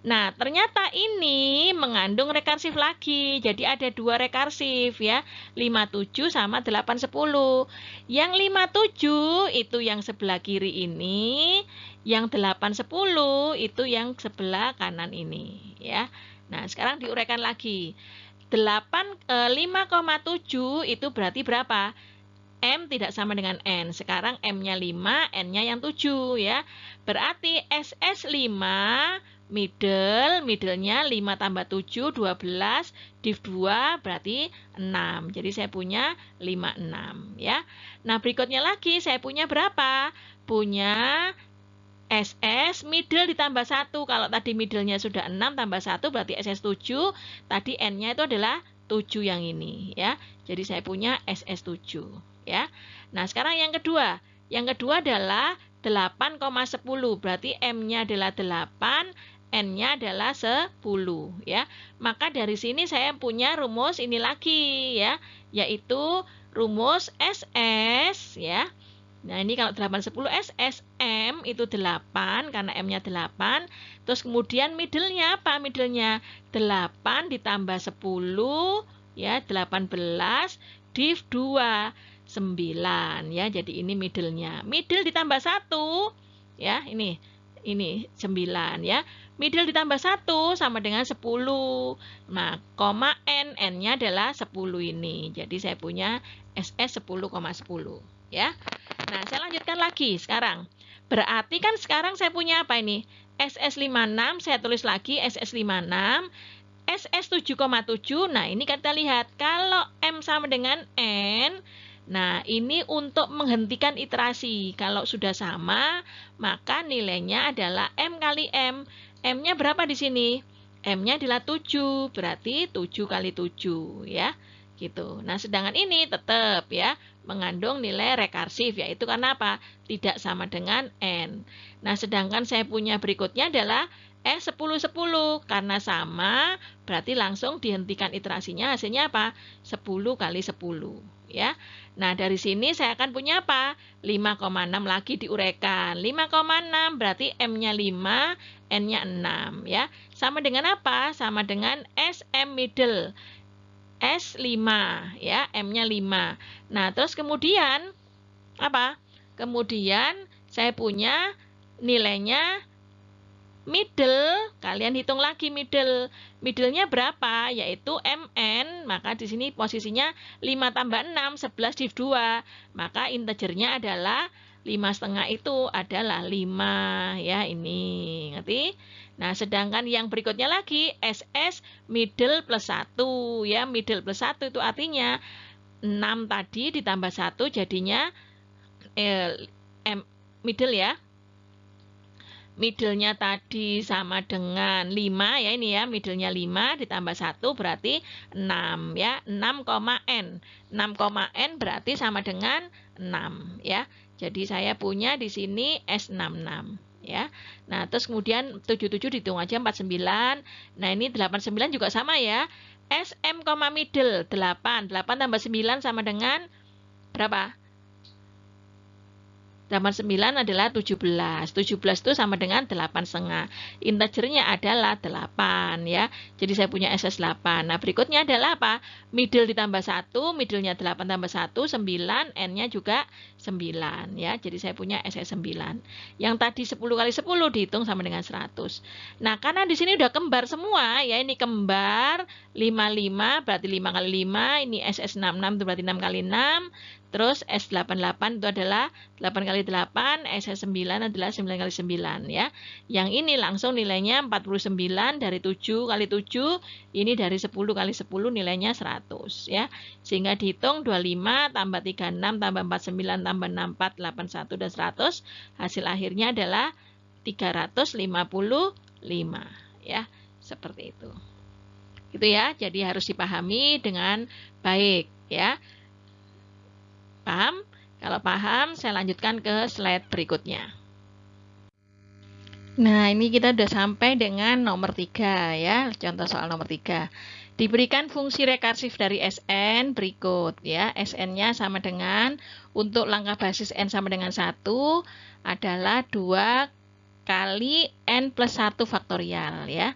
Nah, ternyata ini mengandung rekarsif lagi. Jadi ada dua rekarsif ya. 57 sama 810. Yang 57 itu yang sebelah kiri ini, yang 810 itu yang sebelah kanan ini ya. Nah, sekarang diuraikan lagi. 5,7 itu berarti berapa? M tidak sama dengan N. Sekarang M-nya 5, N-nya yang 7 ya. Berarti SS 5 middle-nya 5 tambah 7, 12, div 2 berarti 6. Jadi saya punya 56 ya. Nah, berikutnya lagi saya punya berapa? Punya SS middle ditambah 1. Kalau tadi middle-nya sudah 6 tambah 1 berarti SS 7. Tadi N-nya itu adalah 7 yang ini ya. Jadi saya punya SS 7 ya. Nah, sekarang yang kedua. Yang kedua adalah 8,10. Berarti M-nya adalah 8, N-nya adalah 10 ya. Maka dari sini saya punya rumus ini lagi ya, yaitu rumus SS ya. Nah, ini kalau 810 SS M itu 8 karena M-nya 8. Terus kemudian middle-nya apa? Middle-nya 8 ditambah 10 ya, 18 div 2 9 ya. Jadi ini middle-nya. Middle ditambah 1 ya, ini 9 ya. Middle ditambah 1 sama dengan 10. Nah, koma N, N-nya adalah 10 ini. Jadi saya punya SS 10,10 ya. Nah, saya lanjutkan lagi sekarang. Berarti kan sekarang saya punya apa ini? SS 56, saya tulis lagi SS 56. SS 7,7. Nah, ini kita lihat kalau M sama dengan N. Nah, ini untuk menghentikan iterasi. Kalau sudah sama, maka nilainya adalah M kali M. M-nya berapa di sini? M-nya adalah 7, berarti 7 kali 7 ya. Gitu. Nah, sedangkan ini tetap ya mengandung nilai rekarsif, yaitu karena apa? Tidak sama dengan N. Nah, sedangkan saya punya berikutnya adalah S10-10. Karena sama, berarti langsung dihentikan iterasinya, hasilnya apa? 10 kali 10 ya. Nah, dari sini saya akan punya apa? 5,6 lagi diuraikan. 5,6 berarti M-nya 5, N-nya 6 ya. Sama dengan apa? Sama dengan SM middle. S5 ya, M-nya 5. Nah, terus kemudian apa? Kemudian saya punya nilainya Middle, kalian hitung lagi middle. Middle-nya berapa? Yaitu MN, maka di sini posisinya 5 tambah 6, 11 div 2. Maka integernya adalah 5,5 itu adalah 5 ya, ini. Ngerti? Nah, sedangkan yang berikutnya lagi SS middle plus 1 ya, middle plus 1 itu artinya 6 tadi ditambah 1 jadinya middle ya. Middle-nya tadi sama dengan 5 ya, ini ya, middle-nya 5 ditambah 1 berarti 6 ya, 6, N. 6, N berarti sama dengan 6 ya. Jadi saya punya di sini S66 ya. Nah, terus kemudian 77 dihitung aja 49. Nah, ini 89 juga sama ya. SM, middle 8. 8 tambah 9 sama dengan berapa? 89 adalah 17. 17 itu sama dengan 8,5. Integernya adalah 8 ya. Jadi saya punya SS 8. Nah, berikutnya adalah apa? Middle ditambah 1, middle-nya 8 tambah 1, 9, N-nya juga 9 ya. Jadi saya punya SS 9. Yang tadi 10 kali 10 dihitung sama dengan 100. Nah, karena di sini udah kembar semua ya, ini kembar 55 berarti 5 kali 5, ini SS 66 itu berarti 6 kali 6. Terus S88 itu adalah 8 kali 8, S9 adalah 9 kali 9 ya. Yang ini langsung nilainya 49 dari 7 kali 7, ini dari 10 kali 10 nilainya 100 ya. Sehingga dihitung 25 tambah 36 tambah 49 tambah 64, 81 dan 100, hasil akhirnya adalah 355 ya. Seperti itu. Gitu ya. Jadi harus dipahami dengan baik ya. Paham? Kalau paham, saya lanjutkan ke slide berikutnya. Nah, ini kita sudah sampai dengan nomor 3 ya, contoh soal nomor 3. Diberikan fungsi rekarsif dari Sn berikut ya. Sn-nya sama dengan, untuk langkah basis n sama dengan 1 adalah 2 kali n plus 1 faktorial ya.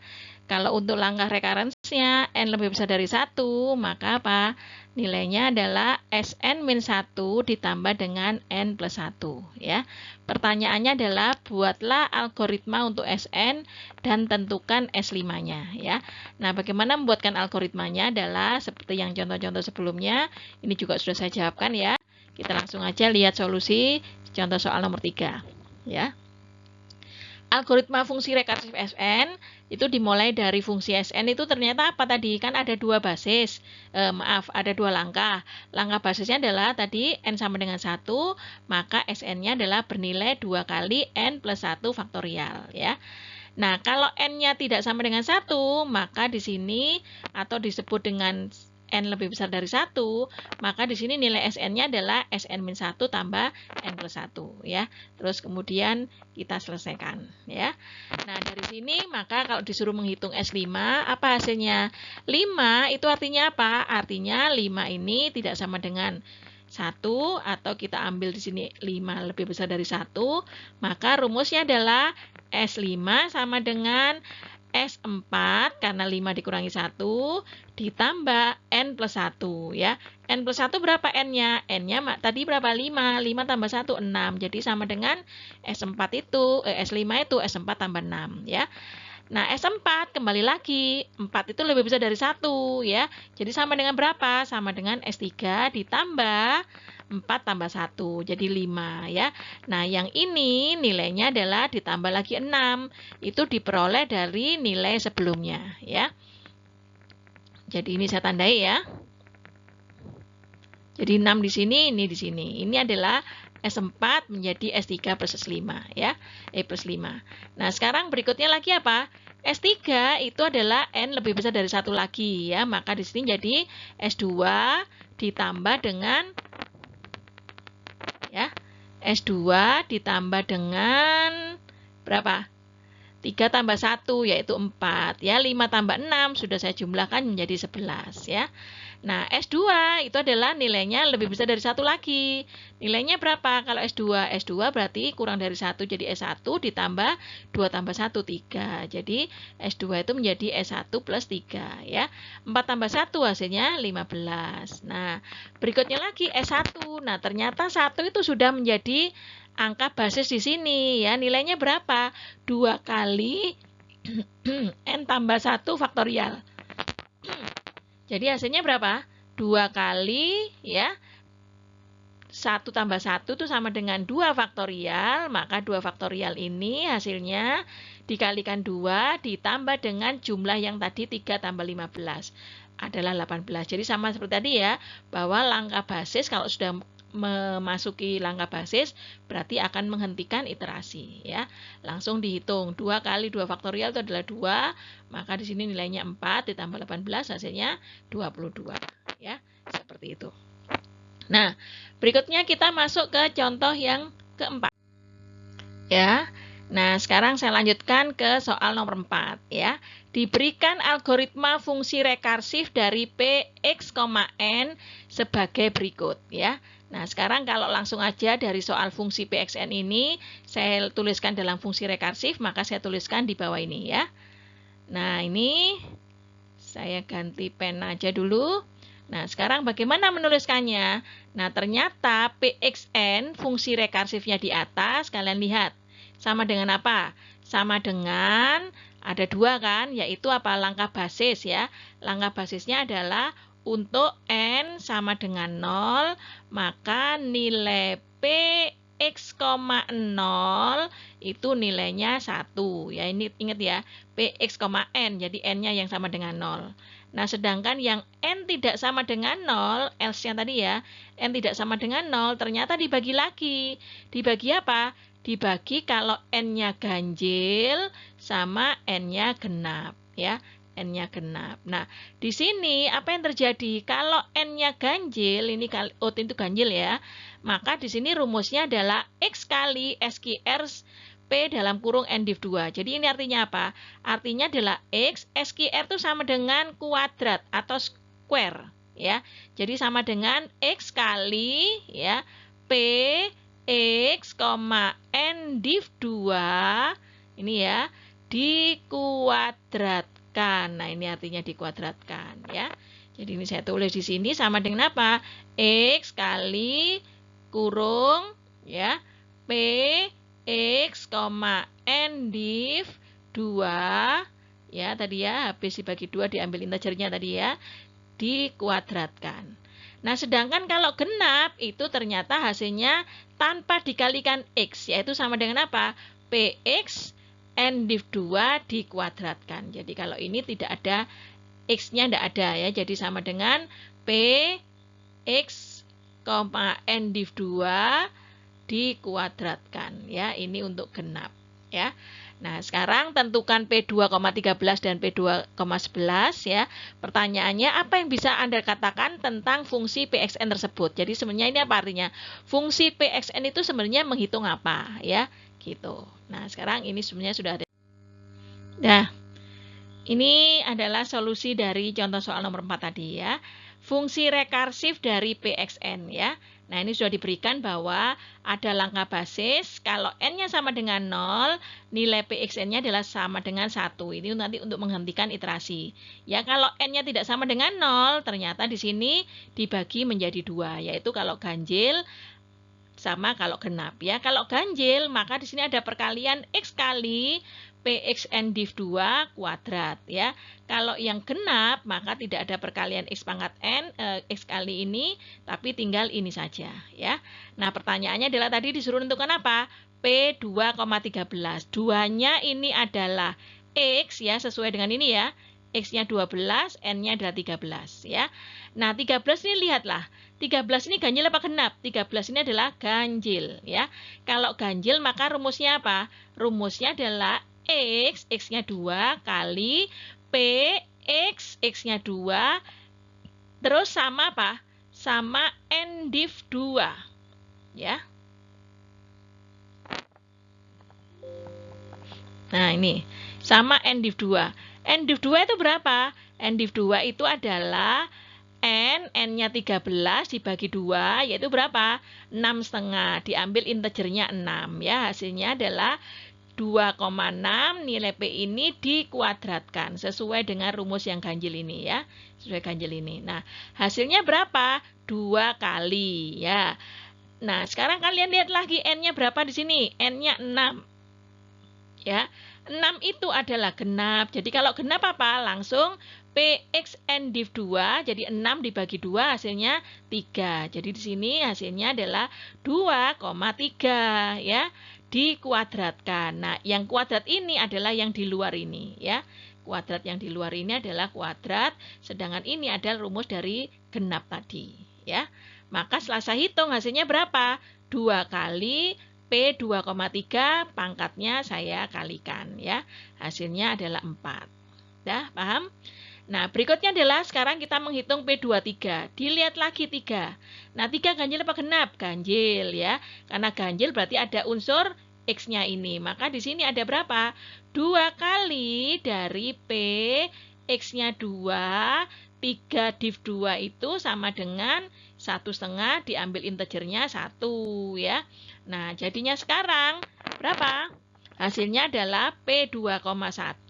Kalau untuk langkah recurrence-nya n lebih besar dari 1, maka apa? Nilainya adalah Sn-1 ditambah dengan n plus 1 ya. Pertanyaannya adalah buatlah algoritma untuk Sn dan tentukan S5-nya ya. Nah, bagaimana membuatkan algoritmanya adalah seperti yang contoh-contoh sebelumnya. Ini juga sudah saya jawabkan ya. Kita langsung aja lihat solusi contoh soal nomor 3 ya. Algoritma fungsi rekarsif Sn itu dimulai dari fungsi Sn itu ternyata apa tadi? Kan ada dua basis, ada dua langkah. Langkah basisnya adalah tadi n sama dengan 1, maka Sn-nya adalah bernilai 2 kali n plus 1 faktorial ya. Nah, kalau n-nya tidak sama dengan 1, maka di sini atau disebut dengan n lebih besar dari 1, maka di sini nilai Sn-nya adalah Sn-1 tambah n plus 1 ya. Terus kemudian kita selesaikan ya. Nah, dari sini maka kalau disuruh menghitung S5, apa hasilnya? 5 itu artinya apa? Artinya 5 ini tidak sama dengan 1, atau kita ambil di sini 5 lebih besar dari 1, maka rumusnya adalah S5 sama dengan S4 karena 5 dikurangi 1 ditambah N plus 1 ya. N plus 1 berapa N-nya? N-nya tadi berapa? 5. 5 tambah 1, 6. Jadi sama dengan S4 itu, S5 itu S4 tambah 6 ya. Nah, S4 kembali lagi, 4 itu lebih besar dari 1 ya. Jadi sama dengan berapa? Sama dengan S3 ditambah 4 tambah 1, jadi 5 ya. Nah, yang ini nilainya adalah ditambah lagi 6. Itu diperoleh dari nilai sebelumnya ya. Jadi ini saya tandai ya. Jadi 6 di sini, ini di sini. Ini adalah S4 menjadi S3 plus S5 ya. Plus 5. Nah, sekarang berikutnya lagi apa? S3 itu adalah N lebih besar dari 1 lagi ya. Maka di sini jadi S2 ditambah dengan ya, S2 ditambah dengan berapa? 3 tambah 1 yaitu 4 ya. 5 tambah 6 sudah saya jumlahkan menjadi 11 ya. Nah, S2 itu adalah nilainya lebih besar dari 1 lagi. Nilainya berapa kalau S2? S2 berarti kurang dari 1 jadi S1 ditambah 2 tambah 1, 3. Jadi S2 itu menjadi S1 plus 3 ya. 4 tambah 1 hasilnya 15. Nah, berikutnya lagi S1. Nah, ternyata 1 itu sudah menjadi angka basis di sini ya. Nilainya berapa? 2 kali n tambah 1 faktorial. Jadi hasilnya berapa? 2 kali ya 1 tambah 1 itu sama dengan 2 faktorial, maka 2 faktorial ini hasilnya dikalikan 2 ditambah dengan jumlah yang tadi 3 tambah 15 adalah 18. Jadi sama seperti tadi ya, bahwa langkah basis kalau sudah memasuki langkah basis berarti akan menghentikan iterasi ya. Langsung dihitung 2 kali 2 faktorial itu adalah 2, maka di sini nilainya 4 ditambah 18 hasilnya 22 ya. Seperti itu. Nah, berikutnya kita masuk ke contoh yang keempat. Ya. Nah, sekarang saya lanjutkan ke soal nomor 4 ya. Diberikan algoritma fungsi rekarsif dari Px, N sebagai berikut ya. Nah, sekarang kalau langsung aja dari soal fungsi Pxn ini saya tuliskan dalam fungsi rekarsif, maka saya tuliskan di bawah ini ya. Nah, ini saya ganti pen aja dulu. Nah, sekarang bagaimana menuliskannya? Nah, ternyata Pxn, fungsi rekarsifnya di atas, kalian lihat. Sama dengan apa? Sama dengan, ada 2 kan, yaitu apa? Langkah basis ya. Langkah basisnya adalah untuk n sama dengan 0, maka nilai Px, 0 itu nilainya 1. Ya, ini ingat ya, Px, n, jadi n-nya yang sama dengan 0. Nah, sedangkan yang n tidak sama dengan 0, else-nya tadi ya, n tidak sama dengan 0, ternyata dibagi lagi. Dibagi apa? Dibagi kalau n-nya ganjil sama n-nya genap, ya. N-nya genap. Nah, di sini apa yang terjadi? Kalau n-nya ganjil, ini itu ganjil ya, maka di sini rumusnya adalah x kali SQR P dalam kurung N div 2. Jadi ini artinya apa? Artinya adalah X, SQR itu sama dengan kuadrat atau square. Ya. Jadi sama dengan X kali ya, P, X, N div 2. Ini ya, dikuadratkan. Nah, ini artinya dikuadratkan. Ya. Jadi ini saya tulis di sini sama dengan apa? X kali kurung ya, P, X, N div 2 ya tadi ya, habis dibagi 2 diambil integernya tadi ya, dikuadratkan. Nah, sedangkan kalau genap itu ternyata hasilnya tanpa dikalikan X, yaitu sama dengan apa? Px N div 2 dikuadratkan. Jadi kalau ini tidak ada X-nya, tidak ada ya, jadi sama dengan Px, N div 2 dikuadratkan ya, ini untuk genap ya. Nah, sekarang tentukan P2,13 dan P2,11 ya. Pertanyaannya, apa yang bisa Anda katakan tentang fungsi Pxn tersebut? Jadi sebenarnya ini apa artinya? Fungsi Pxn itu sebenarnya menghitung apa ya? Gitu. Nah, sekarang ini sebenarnya sudah ada. Nah, ini adalah solusi dari contoh soal nomor 4 tadi ya. Fungsi rekarsif dari Pxn ya. Nah, ini sudah diberikan bahwa ada langkah basis. Kalau n-nya sama dengan 0, nilai Pxn-nya adalah sama dengan 1. Ini nanti untuk menghentikan iterasi. Ya, kalau n-nya tidak sama dengan 0, ternyata di sini dibagi menjadi 2, yaitu kalau ganjil sama kalau genap ya. Kalau ganjil, maka di sini ada perkalian x kali Pxn div 2 kuadrat ya. Kalau yang genap maka tidak ada perkalian x pangkat n x kali ini, tapi tinggal ini saja ya. Nah, pertanyaannya adalah tadi disuruh menentukan apa? P2,13. 2-nya ini adalah x ya, sesuai dengan ini ya. X-nya 12, n-nya adalah 13 ya. Nah, 13 ini lihatlah. 13 ini ganjil apa genap? 13 ini adalah ganjil ya. Kalau ganjil maka rumusnya apa? Rumusnya adalah X, X-nya 2 kali P, X, X-nya 2, terus sama apa? Sama N div 2. Ya. Nah, ini. Sama N div 2. N div 2 itu berapa? N div 2 itu adalah N-nya 13 dibagi 2, yaitu berapa? 6,5. Diambil integernya 6. Ya, hasilnya adalah 2,6, nilai P ini dikuadratkan sesuai dengan rumus yang ganjil ini ya. Sesuai ganjil ini. Nah, hasilnya berapa? 2 kali ya. Nah, sekarang kalian lihat lagi N-nya berapa di sini? N-nya 6. Ya, 6 itu adalah genap. Jadi kalau genap apa? Langsung PXN div 2, jadi 6 dibagi 2 hasilnya 3. Jadi di sini hasilnya adalah 2,3 ya, dikuadratkan. Nah, yang kuadrat ini adalah yang di luar ini ya. Kuadrat yang di luar ini adalah kuadrat, sedangkan ini adalah rumus dari genap tadi ya. Maka setelah saya hitung hasilnya berapa? 2 kali P 2,3 pangkatnya saya kalikan ya. Hasilnya adalah 4. Dah, paham? Nah, berikutnya adalah sekarang kita menghitung P23. Dilihat lagi 3. Nah, 3 ganjil apa genap? Ganjil ya. Karena ganjil berarti ada unsur X-nya ini. Maka di sini ada berapa? 2 kali dari P X-nya 2, 3 div 2 itu sama dengan 1,5 diambil integernya 1 ya. Nah, jadinya sekarang berapa? Hasilnya adalah P2,1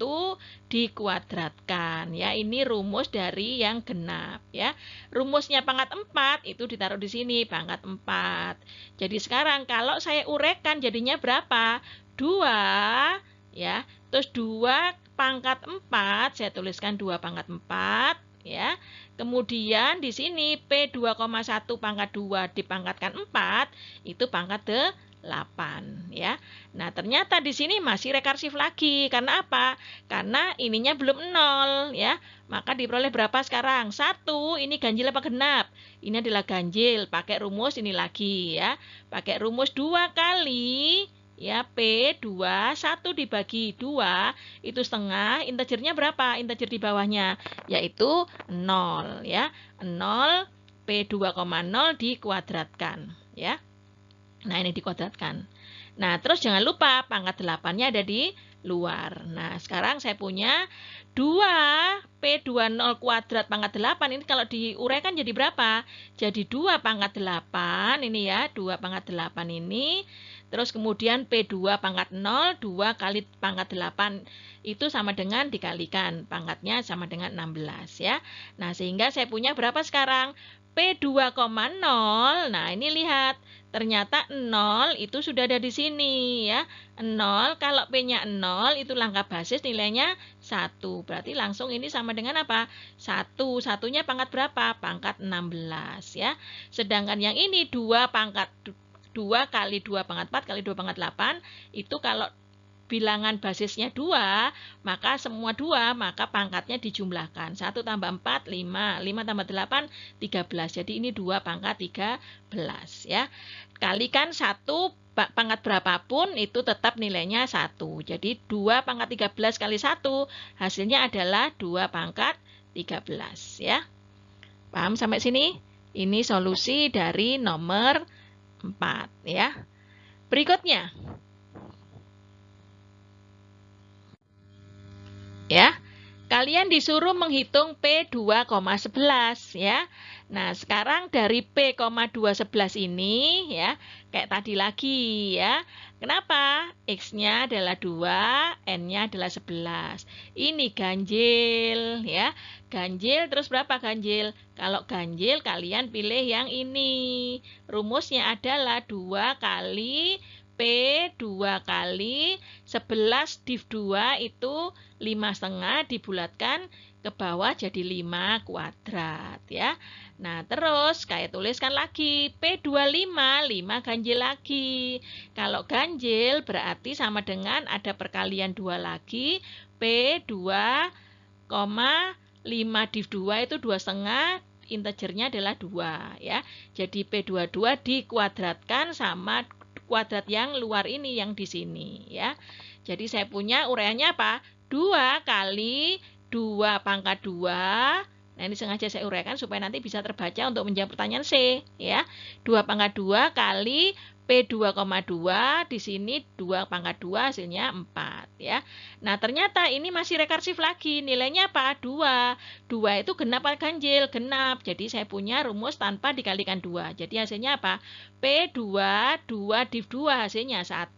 dikuadratkan ya. Ini rumus dari yang genap ya. Rumusnya pangkat 4 itu ditaruh di sini, pangkat 4. Jadi sekarang kalau saya uraikan jadinya berapa? 2 ya. Terus 2 pangkat 4, saya tuliskan 2 pangkat 4 ya. Kemudian di sini P2,1 pangkat 2 dipangkatkan 4 itu pangkat 8 ya. Nah, ternyata di sini masih rekarsif lagi. Karena apa? Karena ininya belum 0 ya. Maka diperoleh berapa sekarang? 1. Ini ganjil apa genap? Ini adalah ganjil. Pakai rumus ini lagi ya. Pakai rumus 2 kali ya P2 1 dibagi 2 itu setengah, integernya berapa? Integer di bawahnya yaitu 0 ya. 0 P2,0 dikuadratkan ya. Nah, ini dikuadratkan. Nah, terus jangan lupa pangkat 8-nya ada di luar. Nah, sekarang saya punya 2 P20 kuadrat pangkat 8. Ini kalau diuraikan jadi berapa? Jadi 2 pangkat 8 ini ya, 2 pangkat 8 ini. Terus kemudian P2 pangkat 0, 2 kali pangkat 8 itu sama dengan dikalikan. Pangkatnya sama dengan 16 ya. Nah, sehingga saya punya berapa sekarang? P2,0. Nah, ini lihat. Ternyata 0 itu sudah ada di sini ya. 0 kalau P-nya 0 itu langkah basis nilainya 1. Berarti langsung ini sama dengan apa? 1. Satunya pangkat berapa? Pangkat 16 ya. Sedangkan yang ini 2 pangkat 2 kali 2 pangkat 4 kali 2 pangkat 8 itu kalau bilangan basisnya 2, maka semua 2, maka pangkatnya dijumlahkan. 1 tambah 4, 5. 5 tambah 8, 13. Jadi ini 2 pangkat 13 ya. Kalikan 1 pangkat berapapun itu tetap nilainya 1. Jadi 2 pangkat 13 kali 1 hasilnya adalah 2 pangkat 13 ya. Paham sampai sini? Ini solusi dari nomor 4 ya. Berikutnya ya, kalian disuruh menghitung P2,11 ya. Nah, sekarang dari P,211 ini ya, kayak tadi lagi ya. Kenapa? X-nya adalah 2, N-nya adalah 11. Ini ganjil ya. Ganjil terus berapa ganjil? Kalau ganjil kalian pilih yang ini. Rumusnya adalah 2 kali P 2 kali 11 div 2 itu 5,5 dibulatkan ke bawah jadi 5 kuadrat ya. Nah, terus kayak tuliskan lagi P25, 5 ganjil lagi. Kalau ganjil berarti sama dengan ada perkalian 2 lagi, P2,5 div 2 itu 2,5, integernya adalah 2 ya. Jadi P22 dikuadratkan sama kuadrat yang luar ini yang di sini ya. Jadi saya punya uraiannya apa? 2 kali 2 pangkat 2. Nah, ini sengaja saya uraikan supaya nanti bisa terbaca untuk menjawab pertanyaan C ya. 2 pangkat 2 kali P2,2 di sini 2 pangkat 2 hasilnya 4 ya. Nah, ternyata ini masih rekarsif lagi. Nilainya apa? 2. 2 itu genap atau ganjil? Genap. Jadi saya punya rumus tanpa dikalikan 2. Jadi hasilnya apa? P2 2 div 2 hasilnya 1.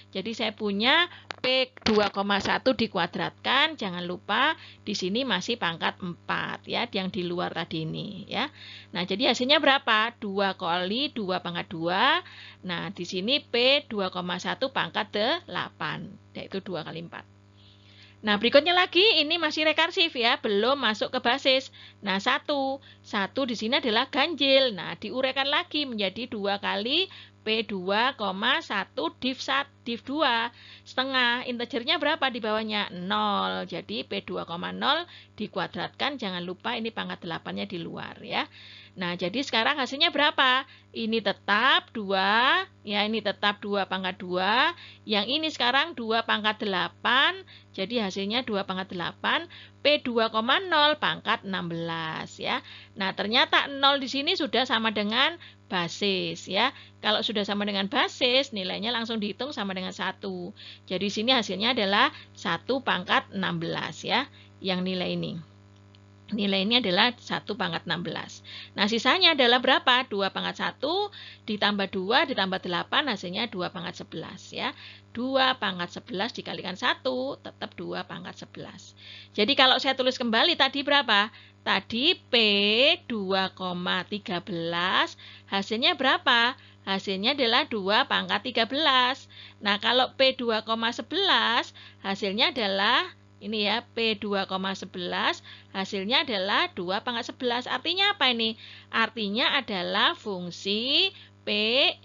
Jadi saya punya P2,1 dikuadratkan, jangan lupa di sini masih pangkat 4 ya, yang di luar tadi ini ya. Nah, jadi hasilnya berapa? 2 kali 2 pangkat 2. Nah, di sini P2,1 pangkat 8, yaitu 2 kali 4. Nah, berikutnya lagi ini masih rekarsif ya, belum masuk ke basis. Nah, 1 di sini adalah ganjil. Nah, diuraikan lagi menjadi 2 kali P2,1 div 2 setengah. Integernya berapa di bawahnya? 0. Jadi P2,0 dikuadratkan, jangan lupa ini pangkat 8-nya di luar ya. Nah, jadi sekarang hasilnya berapa? Ini tetap 2, ya ini tetap 2 pangkat 2. Yang ini sekarang 2 pangkat 8, jadi hasilnya 2 pangkat 8, P2,0 pangkat 16 ya. Nah, ternyata 0 di sini sudah sama dengan basis ya. Kalau sudah sama dengan basis, nilainya langsung dihitung sama dengan 1. Jadi sini hasilnya adalah 1 pangkat 16 ya, yang nilai ini. Nilai ini adalah 1 pangkat 16. Nah, sisanya adalah berapa? 2 pangkat 1 ditambah 2 ditambah 8, hasilnya 2 pangkat 11 ya. 2 pangkat 11 dikalikan 1, tetap 2 pangkat 11. Jadi kalau saya tulis kembali tadi berapa? Tadi P2,13, hasilnya berapa? Hasilnya adalah 2 pangkat 13. Nah, kalau P2,11, hasilnya adalah ini ya, P2,11 hasilnya adalah 2 pangkat 11. Artinya apa ini? Artinya adalah fungsi P,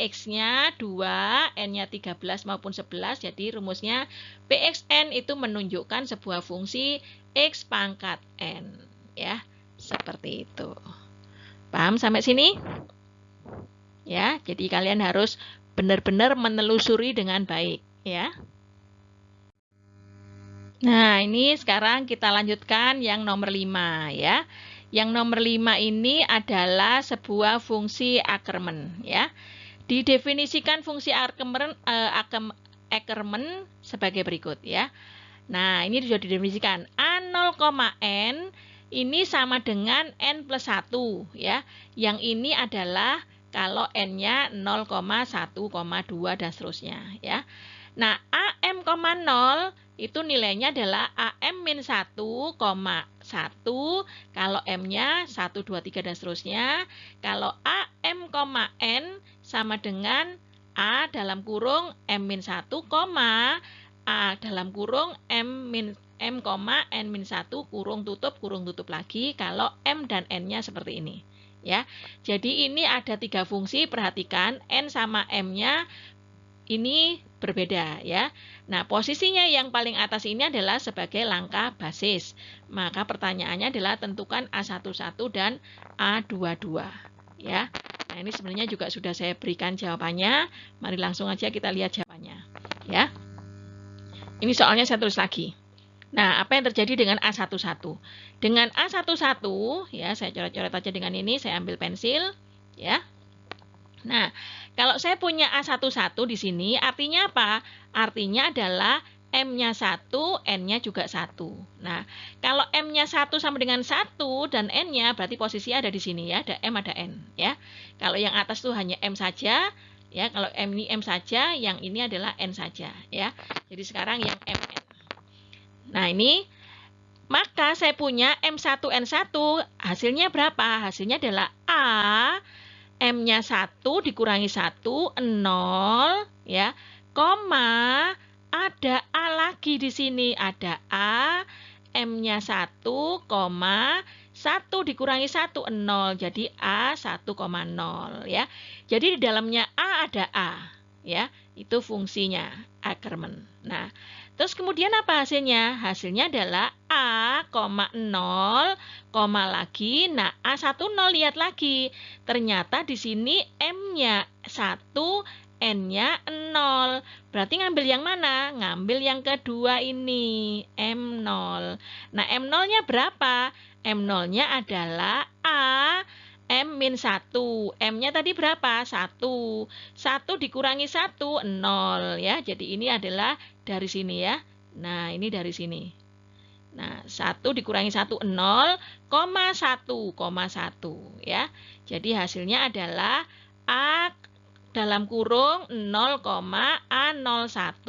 X-nya 2, N-nya 13 maupun 11. Jadi rumusnya PXN itu menunjukkan sebuah fungsi X pangkat N. Ya, seperti itu. Paham sampai sini? Ya, jadi kalian harus benar-benar menelusuri dengan baik. Ya. Nah, ini sekarang kita lanjutkan yang nomor 5 ya. Yang nomor 5 ini adalah sebuah fungsi Ackermann ya. Didefinisikan fungsi Ackermann sebagai berikut ya. Nah, ini sudah didefinisikan. A0, N ini sama dengan N plus 1 ya. Yang ini adalah kalau N-nya 0,1,2 dan seterusnya ya. Nah, AM,0 itu nilainya adalah AM-1,1 kalau M-nya 1, 2, 3 dan seterusnya. Kalau AM,N sama dengan A dalam kurung M-1, A dalam kurung M,N-1 kurung tutup lagi kalau M dan N-nya seperti ini. Ya, jadi ini ada 3 fungsi, perhatikan N sama M-nya ini berbeda ya. Nah, posisinya yang paling atas ini adalah sebagai langkah basis. Maka pertanyaannya adalah tentukan A11 dan A22 ya. Nah, ini sebenarnya juga sudah saya berikan jawabannya. Mari langsung aja kita lihat jawabannya ya. Ini soalnya saya tulis lagi. Nah, apa yang terjadi dengan A11? Dengan A11 ya, saya coret-coret aja dengan ini, saya ambil pensil ya. Nah, kalau saya punya A11 di sini, artinya apa? Artinya adalah M-nya 1, N-nya juga 1. Nah, kalau M-nya 1 sama dengan 1 dan N-nya, berarti posisi ada di sini ya, ada M, ada N. Ya. Kalau yang atas itu hanya M saja, ya. Kalau M ini M saja, yang ini adalah N saja. Ya. Jadi sekarang yang MN. Nah, ini, maka saya punya M1, N1, hasilnya berapa? Hasilnya adalah A, M-nya 1 dikurangi 1, 0, ya, koma, ada A lagi di sini, ada A, M-nya 1, 1 dikurangi 1, 0, jadi A 1,0, ya. Jadi di dalamnya A ada A, ya, itu fungsinya Ackermann. Nah, terus kemudian apa hasilnya? Hasilnya adalah A, 0, lagi. Nah, A10 lihat lagi. Ternyata di sini M-nya 1, N-nya 0. Berarti ngambil yang mana? Ngambil yang kedua ini, M0. Nah, M0-nya berapa? M0-nya adalah A, M-1. M-nya tadi berapa? 1. 1 dikurangi 1, 0 ya. Jadi ini adalah dari sini ya. Nah, ini dari sini. Nah, 1 dikurangi 1, 0, 1,1 ya. Jadi hasilnya adalah A dalam kurung 0,A01.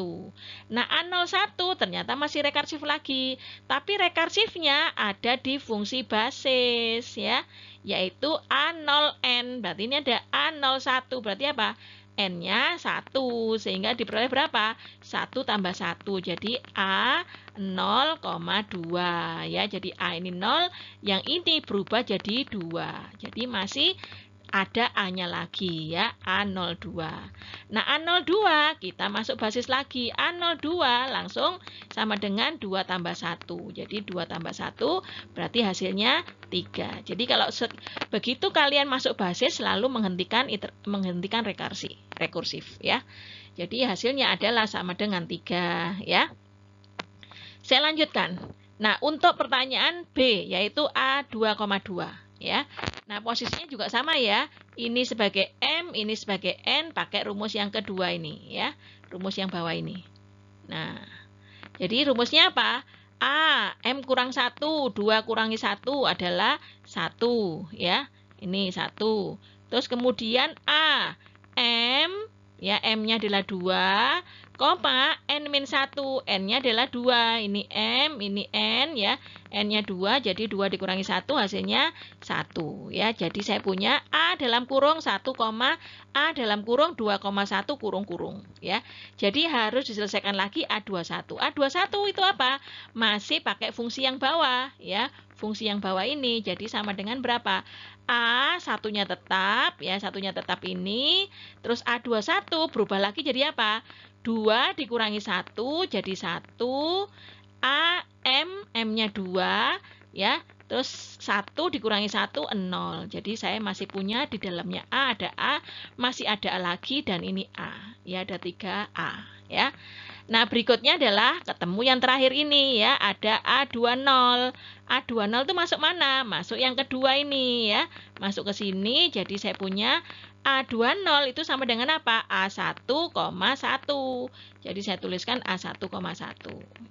Nah, A01 ternyata masih rekarsif lagi, tapi rekarsifnya ada di fungsi basis ya, yaitu A0N. Berarti ini ada A01, berarti apa? N-nya 1, sehingga diperoleh berapa? 1 tambah 1, jadi A 0,2 ya. Jadi A ini 0, yang ini berubah jadi 2. Jadi masih ada A-nya lagi ya, A02. Nah, A02 kita masuk basis lagi. A02 langsung sama dengan 2 tambah 1. Jadi 2 tambah 1 berarti hasilnya 3. Jadi kalau begitu kalian masuk basis selalu menghentikan rekursif ya. Jadi hasilnya adalah sama dengan 3 ya. Saya lanjutkan. Nah, untuk pertanyaan B yaitu A2,2 ya. Nah, posisinya juga sama ya. Ini sebagai M, ini sebagai N, pakai rumus yang kedua ini ya. Rumus yang bawah ini. Nah, jadi rumusnya apa? A, M kurang 1, 2 kurangi 1 adalah 1 ya. Ini 1. Terus kemudian A, M ya, M-nya adalah 2, koma N-1, N-nya adalah 2. Ini M, ini N ya. N-nya 2, jadi 2 dikurangi 1 hasilnya 1 ya. Jadi saya punya A dalam kurung 1, A dalam kurung 2,1 kurung-kurung ya. Jadi harus diselesaikan lagi A21. A21 itu apa? Masih pakai fungsi yang bawah ya. Fungsi yang bawah ini jadi sama dengan berapa? A satunya tetap ya, satunya tetap ini. Terus A21 berubah lagi jadi apa? 2 dikurangi 1 jadi 1. A, M-nya 2 ya. Terus 1 dikurangi 1, 0. Jadi saya masih punya di dalamnya A, ada A, masih ada A lagi, dan ini A. Ya, ada 3A ya. Nah, berikutnya adalah ketemu yang terakhir ini ya, ada A20. A20 itu masuk mana? Masuk yang kedua ini ya. Masuk ke sini, jadi saya punya A20 itu sama dengan apa? A1,1. Jadi saya tuliskan A1,1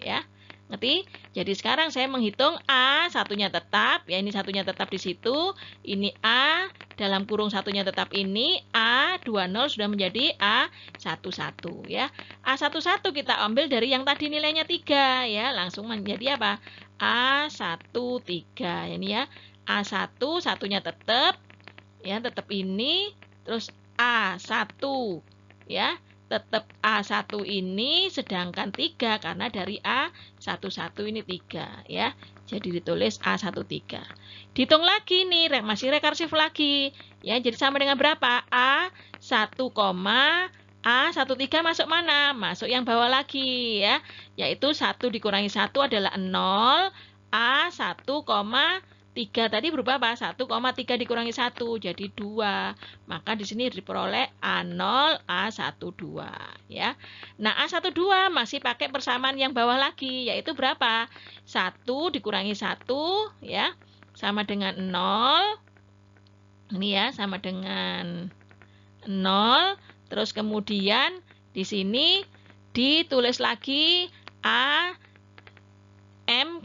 ya. Ngerti? Jadi sekarang saya menghitung A satunya tetap, ya ini satunya tetap di situ, ini A dalam kurung satunya tetap ini, A20 sudah menjadi A11 ya. A11 kita ambil dari yang tadi nilainya 3 ya, langsung menjadi apa? A13 ini ya. A1 satunya tetap ya, tetap ini, terus A1 ya. Tetap A1 ini sedangkan 3 karena dari A11 ini 3 ya. Jadi ditulis A13. Dihitung lagi nih, masih rekarsif lagi. Ya, jadi sama dengan berapa? A1, A13 masuk mana? Masuk yang bawah lagi ya. Yaitu 1 dikurangi 1 adalah 0. A1,3 tadi berubah apa? 1,3 dikurangi 1 jadi 2. Maka di sini diperoleh A0, A12 ya. Nah, A12 masih pakai persamaan yang bawah lagi yaitu berapa? 1 dikurangi 1 ya sama dengan 0. Ini ya, sama dengan 0. Terus kemudian di sini ditulis lagi A M,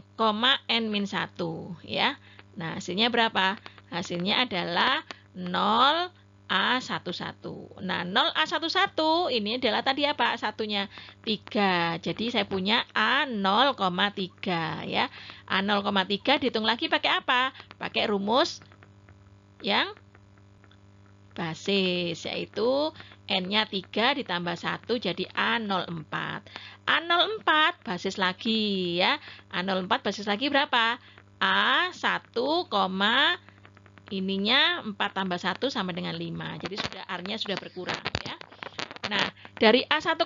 N-1 ya. Nah, hasilnya berapa? Hasilnya adalah 0A11. Nah, 0A11 ini adalah tadi apa? Satunya 3. Jadi saya punya A0,3 ya. A0,3 dihitung lagi pakai apa? Pakai rumus yang basis, yaitu N-nya 3 ditambah 1 jadi A04. A04 basis lagi ya. A04 basis lagi berapa? A1, ininya 4 tambah 1 sama dengan 5. Jadi R-nya sudah berkurang ya. Nah, dari A1,5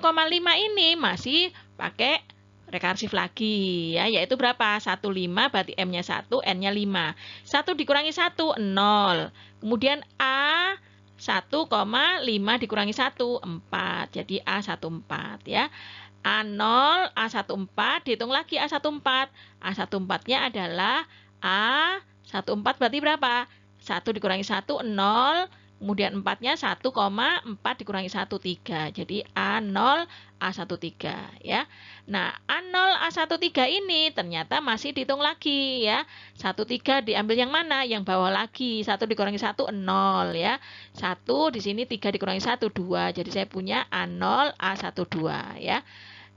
ini masih pakai rekarsif lagi ya, yaitu berapa? 1,5 berarti M-nya 1, N-nya 5. 1 dikurangi 1, 0. Kemudian A1,5 dikurangi 1, 4. Jadi A14 ya. A0, A14, dihitung lagi A14. A14-nya adalah A14 berarti berapa? 1 dikurangi 1, 0. Kemudian 4-nya 1,4 dikurangi 1, 3. Jadi A0, A1, 3 ya. Nah, A0, A1, 3 ini ternyata masih dihitung lagi ya. 1, 3 diambil yang mana? Yang bawah lagi. 1 dikurangi 1, 0 ya. 1 di sini 3 dikurangi 1, 2. Jadi saya punya A0, A1, 2 ya.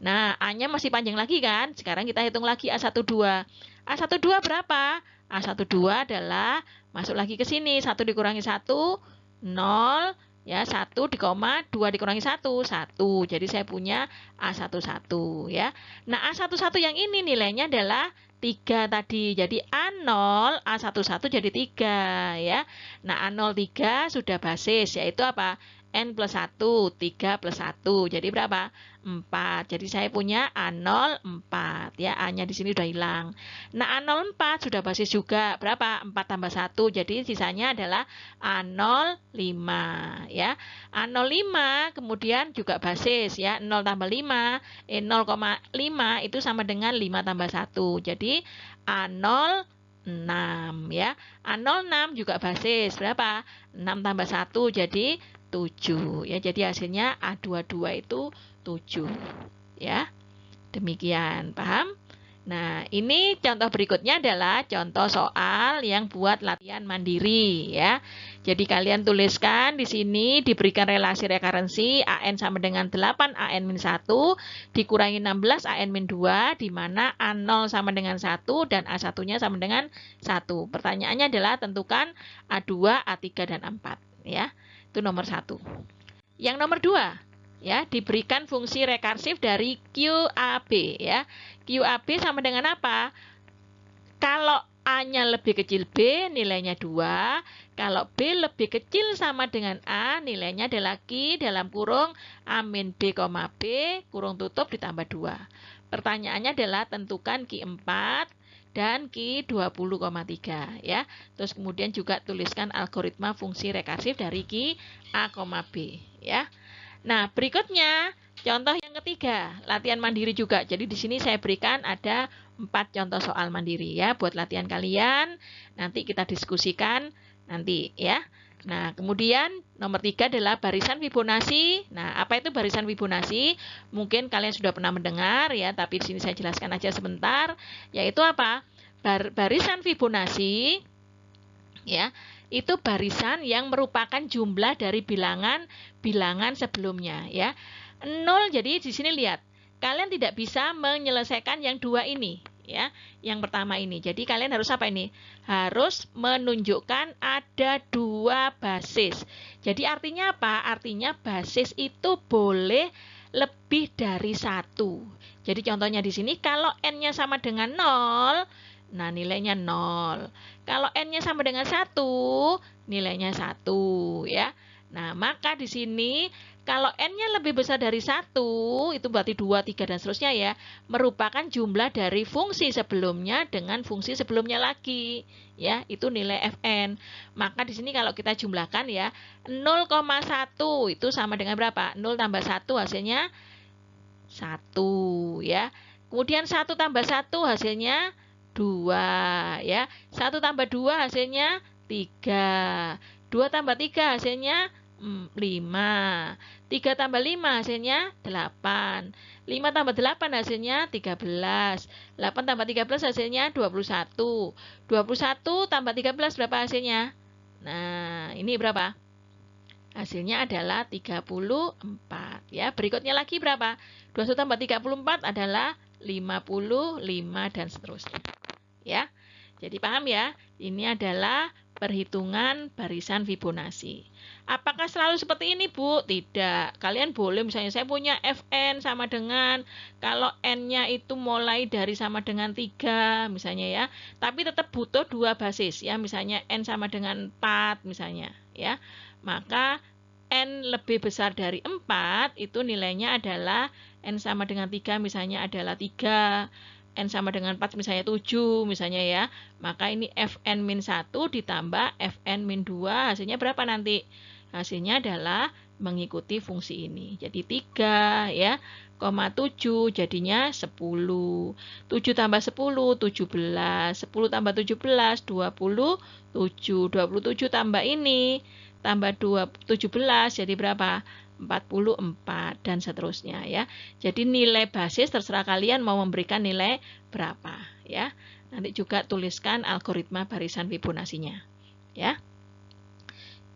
Nah, A-nya masih panjang lagi kan? Sekarang kita hitung lagi A1, 2. A1, 2 berapa? A1, 2 adalah, masuk lagi ke sini. 1 dikurangi 1, 0. Ya, 1 di koma, 2 dikurangi 1, 1. Jadi saya punya A1, 1 ya. Nah, A1, 1 yang ini nilainya adalah 3 tadi. Jadi A0, A1, 1 jadi 3 ya. Nah, A0, 3 sudah basis, yaitu apa? N plus 1, 3 plus 1. Jadi berapa? 4. Jadi saya punya A0, 4. Ya, A-nya di sini udah hilang. Nah, A0, 4 sudah basis juga. Berapa? 4 tambah 1. Jadi sisanya adalah A0, 5. Ya. A0, 5 kemudian juga basis. Ya, 0 tambah 5. 0,5 itu sama dengan 5 tambah 1. Jadi A0, 6 ya. A0, 6 juga basis. Berapa? 6 tambah 1 jadi 7 ya. Jadi hasilnya A22 itu 7 ya. Demikian, paham? Nah, ini contoh berikutnya adalah contoh soal yang buat latihan mandiri ya. Jadi kalian tuliskan di sini diberikan relasi rekarensi AN sama dengan 8 AN-1 dikurangi 16 AN-2 di mana A0 sama dengan 1 dan A1-nya sama dengan 1. Pertanyaannya adalah tentukan A2, A3 dan A4 ya. Itu nomor 1. Yang nomor 2 ya, diberikan fungsi rekarsif dari QAB ya. QAB sama dengan apa? Kalau A-nya lebih kecil B, nilainya 2. Kalau B lebih kecil sama dengan A, nilainya adalah Q dalam kurung A min B, B, kurung tutup ditambah 2. Pertanyaannya adalah tentukan Q4 dan Q 20,3 ya. Terus kemudian juga tuliskan algoritma fungsi rekarsif dari Q A, B ya. Nah, berikutnya contoh yang ketiga, latihan mandiri juga. Jadi di sini saya berikan ada 4 contoh soal mandiri ya buat latihan kalian. Nanti kita diskusikan nanti ya. Nah, kemudian nomor 3 adalah barisan Fibonacci. Nah, apa itu barisan Fibonacci? Mungkin kalian sudah pernah mendengar ya, tapi di sini saya jelaskan aja sebentar. Yaitu apa? Barisan Fibonacci ya, itu barisan yang merupakan jumlah dari bilangan sebelumnya ya. 0, jadi di sini lihat, kalian tidak bisa menyelesaikan yang 2 ini ya. Yang pertama ini. Jadi kalian harus apa ini? Harus menunjukkan ada 2 basis. Jadi artinya apa? Artinya basis itu boleh lebih dari 1. Jadi contohnya di sini kalau N-nya sama dengan 0, nah nilainya 0. Kalau N-nya sama dengan 1, nilainya 1 ya. Nah, maka di sini kalau N-nya lebih besar dari 1, itu berarti 2, 3 dan seterusnya ya, merupakan jumlah dari fungsi sebelumnya dengan fungsi sebelumnya lagi. Ya, itu nilai Fn. Maka di sini kalau kita jumlahkan ya, 0,1 itu sama dengan berapa? 0 tambah 1 hasilnya 1 ya. Kemudian 1 tambah 1 hasilnya 2 ya. 1 tambah 2 hasilnya 3. 2 tambah 3 hasilnya 5. 3 tambah 5 hasilnya 8. 5 tambah 8 hasilnya 13. 8 tambah 13 hasilnya 21. 21 tambah 13 berapa hasilnya? Nah, ini berapa? Hasilnya adalah 34 ya. Berikutnya lagi berapa? 21 tambah 34 adalah 55 dan seterusnya. Ya. Jadi paham ya? Ini adalah perhitungan barisan Fibonacci. Apakah selalu seperti ini, Bu? Tidak. Kalian boleh misalnya saya punya Fn sama dengan kalau N-nya itu mulai dari sama dengan 3 misalnya ya. Tapi tetap butuh 2 basis ya. Misalnya N sama dengan 4 misalnya ya. Maka N lebih besar dari 4 itu nilainya adalah N sama dengan 3 misalnya adalah 3. N sama dengan 4 misalnya 7 misalnya ya. Maka ini Fn-1 ditambah Fn-2 hasilnya berapa nanti? Hasilnya adalah mengikuti fungsi ini. Jadi 3 ya, 7 jadinya 10. 7 tambah 10, 17. 10 tambah 17, 27. 27 tambah ini tambah 17 jadi berapa? 44 dan seterusnya ya. Jadi nilai basis terserah kalian mau memberikan nilai berapa ya. Nanti juga tuliskan algoritma barisan Fibonacci-nya ya.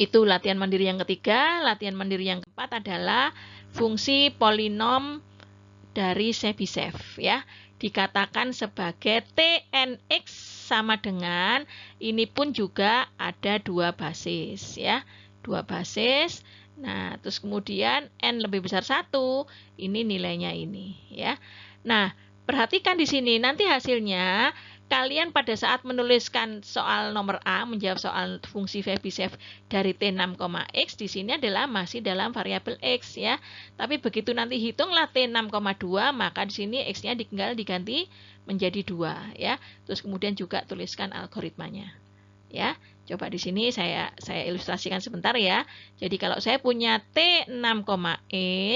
Itu latihan mandiri yang ketiga. Latihan mandiri yang keempat adalah fungsi polinom dari Chebyshev ya. Dikatakan sebagai TNX sama dengan ini pun juga ada dua basis ya. Dua basis. Nah, terus kemudian N lebih besar 1, ini nilainya ini ya. Nah, perhatikan di sini nanti hasilnya kalian pada saat menuliskan soal nomor A, menjawab soal fungsi Chebyshev dari T6, X di sini adalah masih dalam variabel X ya. Tapi begitu nanti hitunglah T6,2, maka di sini X-nya tinggal diganti menjadi 2 ya. Terus kemudian juga tuliskan algoritmanya. Ya, coba di sini saya ilustrasikan sebentar ya. Jadi kalau saya punya T6,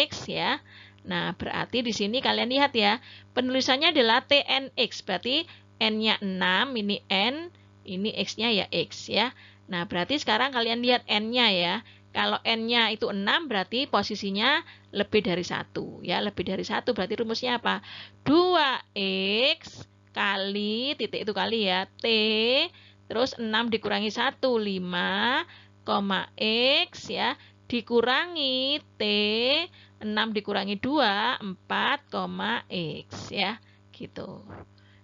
X ya. Nah, berarti di sini kalian lihat ya, penulisannya adalah TNX, berarti N-nya 6, ini N, ini X-nya ya X ya. Nah, berarti sekarang kalian lihat N-nya ya. Kalau N-nya itu 6, berarti posisinya lebih dari 1 ya. Lebih dari 1 berarti rumusnya apa? 2X kali, titik itu kali ya, T, terus 6 dikurangi 1, 5, X ya, dikurangi T, 6 dikurangi 2, 4, X ya, gitu.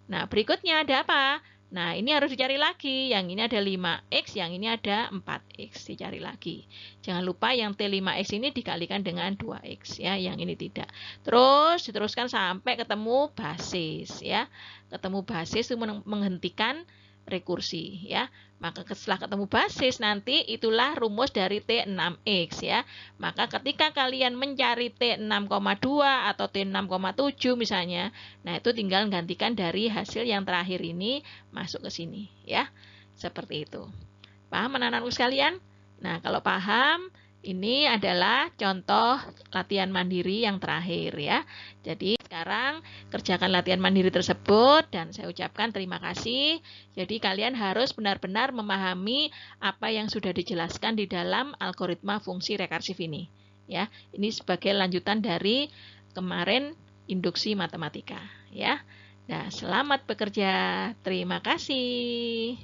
Nah, berikutnya ada apa? Nah, ini harus dicari lagi. Yang ini ada 5X, yang ini ada 4X. Dicari lagi. Jangan lupa yang T5X ini dikalikan dengan 2X ya, yang ini tidak. Terus diteruskan sampai ketemu basis ya. Ketemu basis itu menghentikan rekursi ya. Maka setelah ketemu basis nanti itulah rumus dari T6X ya. Maka ketika kalian mencari T6,2 atau T6,7 misalnya, nah itu tinggal gantikan dari hasil yang terakhir ini masuk ke sini ya. Seperti itu. Paham anak-anakku sekalian? Nah, kalau paham, ini adalah contoh latihan mandiri yang terakhir ya. Jadi sekarang kerjakan latihan mandiri tersebut dan saya ucapkan terima kasih. Jadi kalian harus benar-benar memahami apa yang sudah dijelaskan di dalam algoritma fungsi rekarsif ini. Ya, ini sebagai lanjutan dari kemarin induksi matematika. Ya, nah selamat bekerja. Terima kasih.